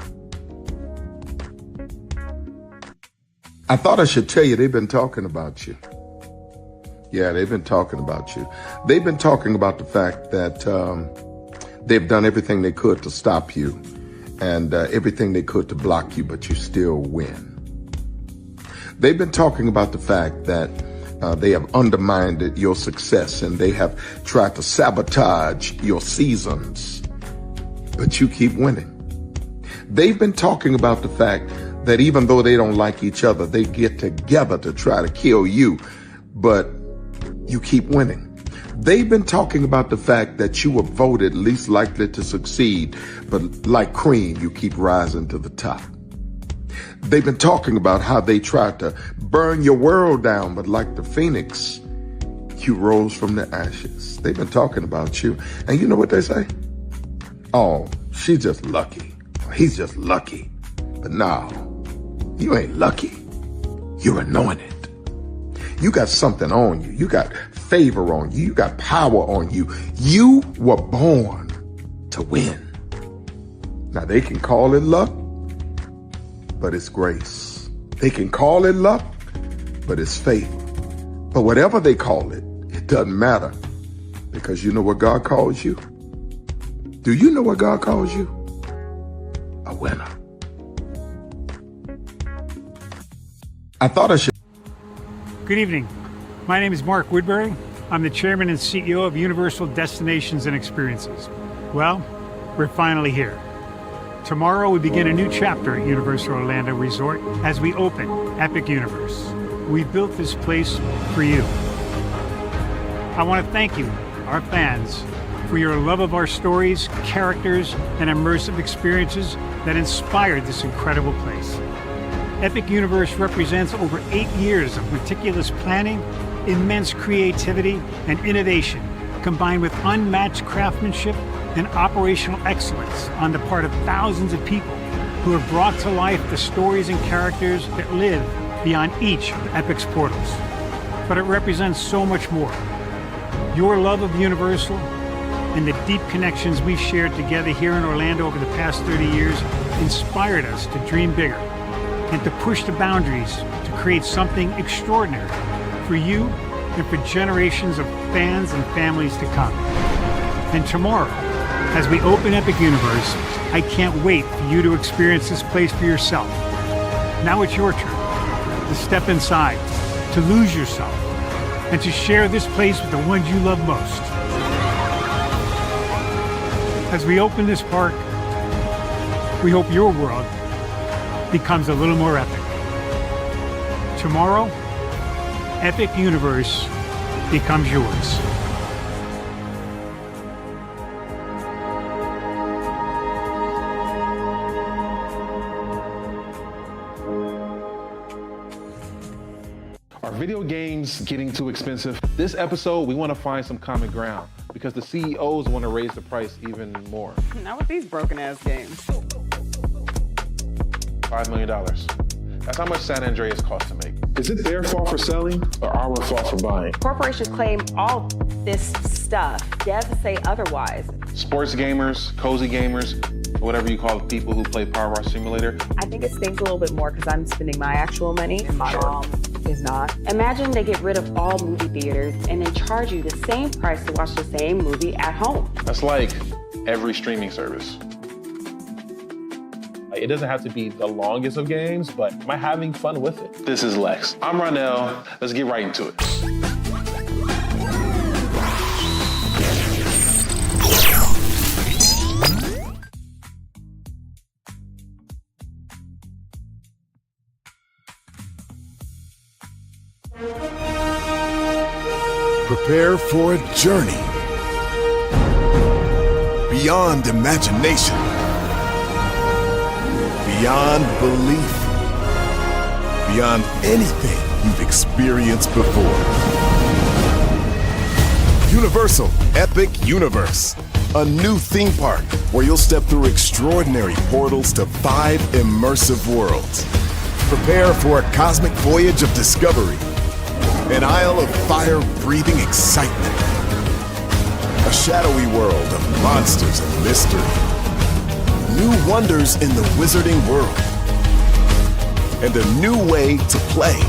I thought I should tell you, they've been talking about you. Yeah, they've been talking about you. They've been talking about the fact that they've done everything they could to stop you and everything they could to block you, but you still win. They've been talking about the fact that they have undermined your success and they have tried to sabotage your seasons, but you keep winning. They've been talking about the fact that even though they don't like each other, they get together to try to kill you, but you keep winning. They've been talking about the fact that you were voted least likely to succeed, but like cream, you keep rising to the top. They've been talking about how they tried to burn your world down, but like the phoenix, you rose from the ashes. They've been talking about you. And you know what they say? Oh, she's just lucky. He's just lucky. But no, you ain't lucky. You're anointed. You got something on you. You got favor on you. You got power on you. You were born to win. Now they can call it luck, but it's grace. They can call it luck, but it's favor. But whatever they call it, it doesn't matter, because you know what God calls you? Do you know what God calls you? A winner. I thought I should. Good evening. My name is Mark Woodbury. I'm the chairman and CEO of Universal Destinations and Experiences. Well, we're finally here. Tomorrow we begin a new chapter at Universal Orlando Resort as we open Epic Universe. We built this place for you. I want to thank you, our fans, for your love of our stories, characters, and immersive experiences that inspired this incredible place. Epic Universe represents over 8 years of meticulous planning, immense creativity, and innovation, combined with unmatched craftsmanship and operational excellence on the part of thousands of people who have brought to life the stories and characters that live beyond each of Epic's portals. But it represents so much more. Your love of Universal and the deep connections we've shared together here in Orlando over the past 30 years inspired us to dream bigger and to push the boundaries to create something extraordinary for you and for generations of fans and families to come. And tomorrow, as we open Epic Universe, I can't wait for you to experience this place for yourself. Now it's your turn to step inside, to lose yourself, and to share this place with the ones you love most. As we open this park, we hope your world becomes a little more epic. Tomorrow, Epic Universe becomes yours. Are video games getting too expensive? This episode, we want to find some common ground because the CEOs want to raise the price even more. Not with these broken-ass games. $5 million. That's how much San Andreas costs to make. Is it their fault for selling or our fault for buying? Corporations claim all this stuff. Devs say otherwise. Sports gamers, cozy gamers, whatever you call the people who play Power Wash Simulator. I think it stings a little bit more because I'm spending my actual money and my mom is not. Imagine they get rid of all movie theaters and then charge you the same price to watch the same movie at home. That's like every streaming service. It doesn't have to be the longest of games, but am I having fun with it? This is Lex. I'm Ronell. Let's get right into it. Prepare for a journey beyond imagination, beyond belief, beyond anything you've experienced before. Universal Epic Universe, a new theme park where you'll step through extraordinary portals to 5 immersive worlds. Prepare for a cosmic voyage of discovery, an isle of fire-breathing excitement, a shadowy world of monsters and mystery, new wonders in the wizarding world, and a new way to play.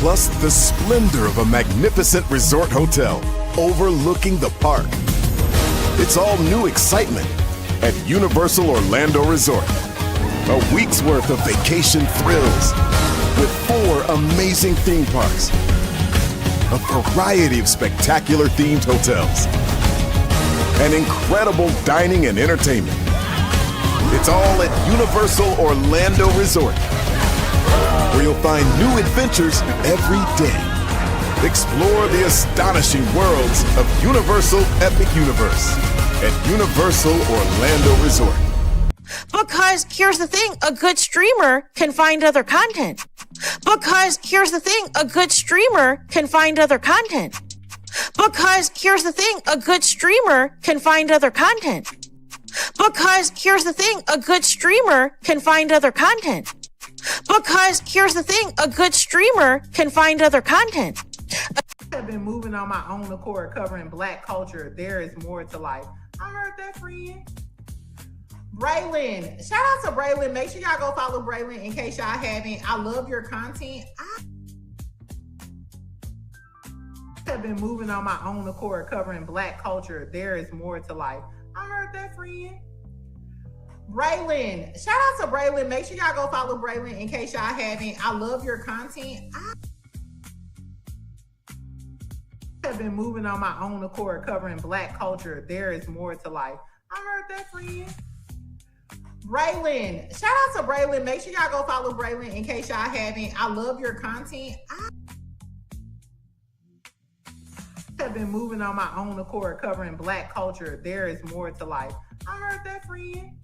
Plus the splendor of a magnificent resort hotel overlooking the park. It's all new excitement at Universal Orlando Resort. A week's worth of vacation thrills with 4 amazing theme parks, a variety of spectacular themed hotels, and incredible dining and entertainment. It's all at Universal Orlando Resort, where you'll find new adventures every day. Explore the astonishing worlds of Universal Epic Universe at Universal Orlando Resort. Because here's the thing, a good streamer can find other content. Because here's the thing, a good streamer can find other content. Because here's the thing, a good streamer can find other content. Because here's the thing, a good streamer can find other content. Because here's the thing, a good streamer can find other content. I have been moving on my own accord, covering Black culture. There is more to life. I heard that, friend. Braylon, shout out to Braylon. Make sure y'all go follow Braylon in case y'all haven't. I love your content. I have been moving on my own accord, covering Black culture. There is more to life. I heard that, friend. Braylon, shout out to Braylon. Make sure y'all go follow Braylon in case y'all haven't. I love your content. I have been moving on my own accord, covering Black culture. There is more to life. I heard that, friend. Braylon, shout out to Braylon. Make sure y'all go follow Braylon in case y'all haven't. I love your content. I have been moving on my own accord, covering Black culture. There is more to life. I heard that, friend.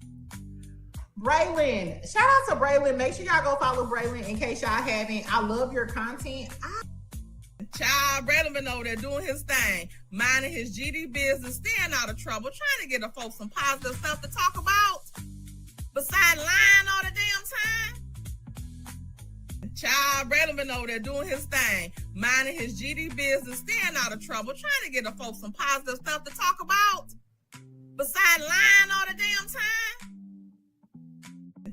Braylon, shout out to Braylon. Make sure y'all go follow Braylon in case y'all haven't. I love your content. Child, Braylon been over there doing his thing, minding his GD business, staying out of trouble, trying to get the folks some positive stuff to talk about. Besides lying all the damn time. Child, Braylon been over there doing his thing, minding his GD business, staying out of trouble, trying to get the folks some positive stuff to talk about. Besides lying all the damn time.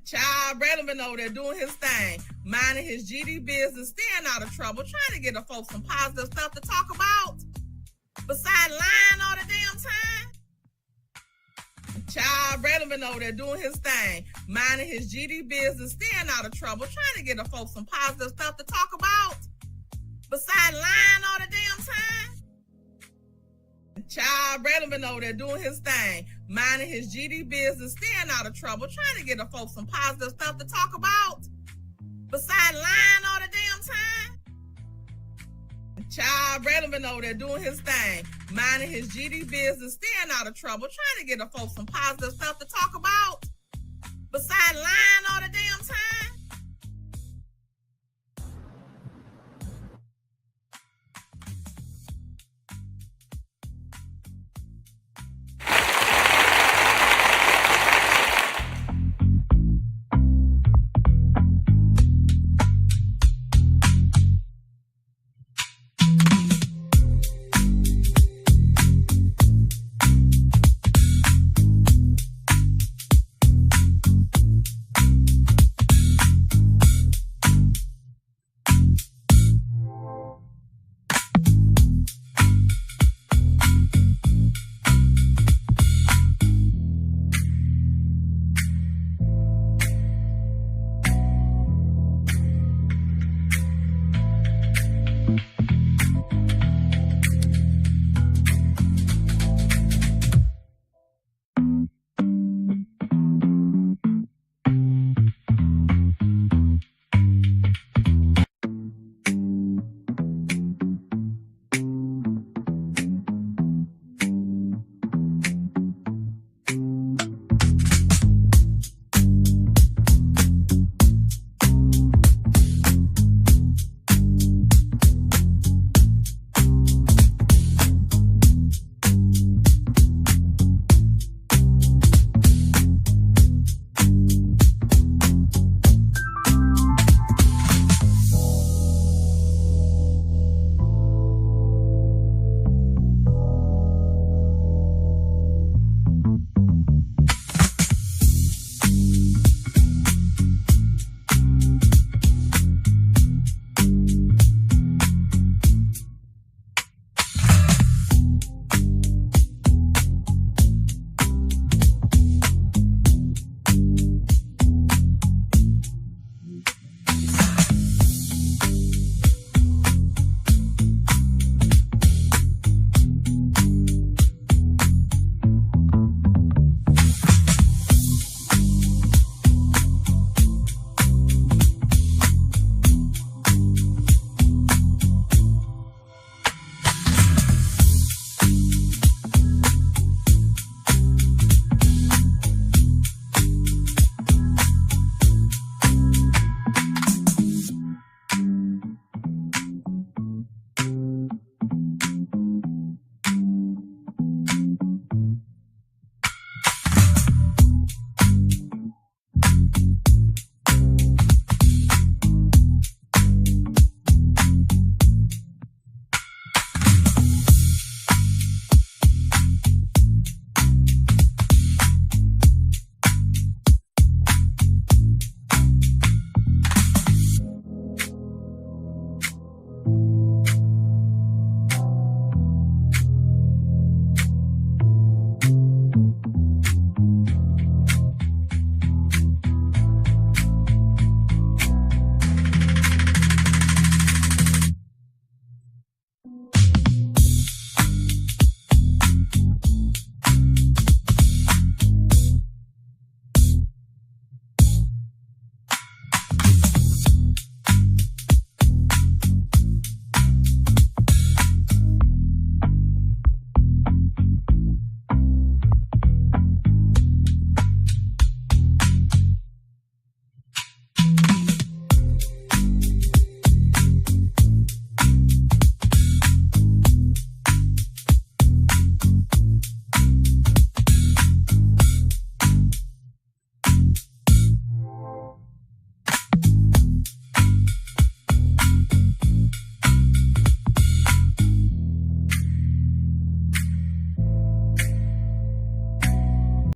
Child, Braylon been over there doing his thing, minding his GD business, staying out of trouble, trying to get the folks some positive stuff to talk about. Besides lying all the damn time. Child, Braylon been over there doing his thing, minding his GD business, staying out of trouble, trying to get the folks some positive stuff to talk about. Besides lying all the damn time. Child, Braylon been over there doing his thing, minding his GD business, staying out of trouble, trying to get the folks some positive stuff to talk about. Besides lying all the damn time. Child, Braylon been over there doing his thing, minding his GD business, staying out of trouble, trying to get the folks some positive stuff to talk about. Besides lying all the damn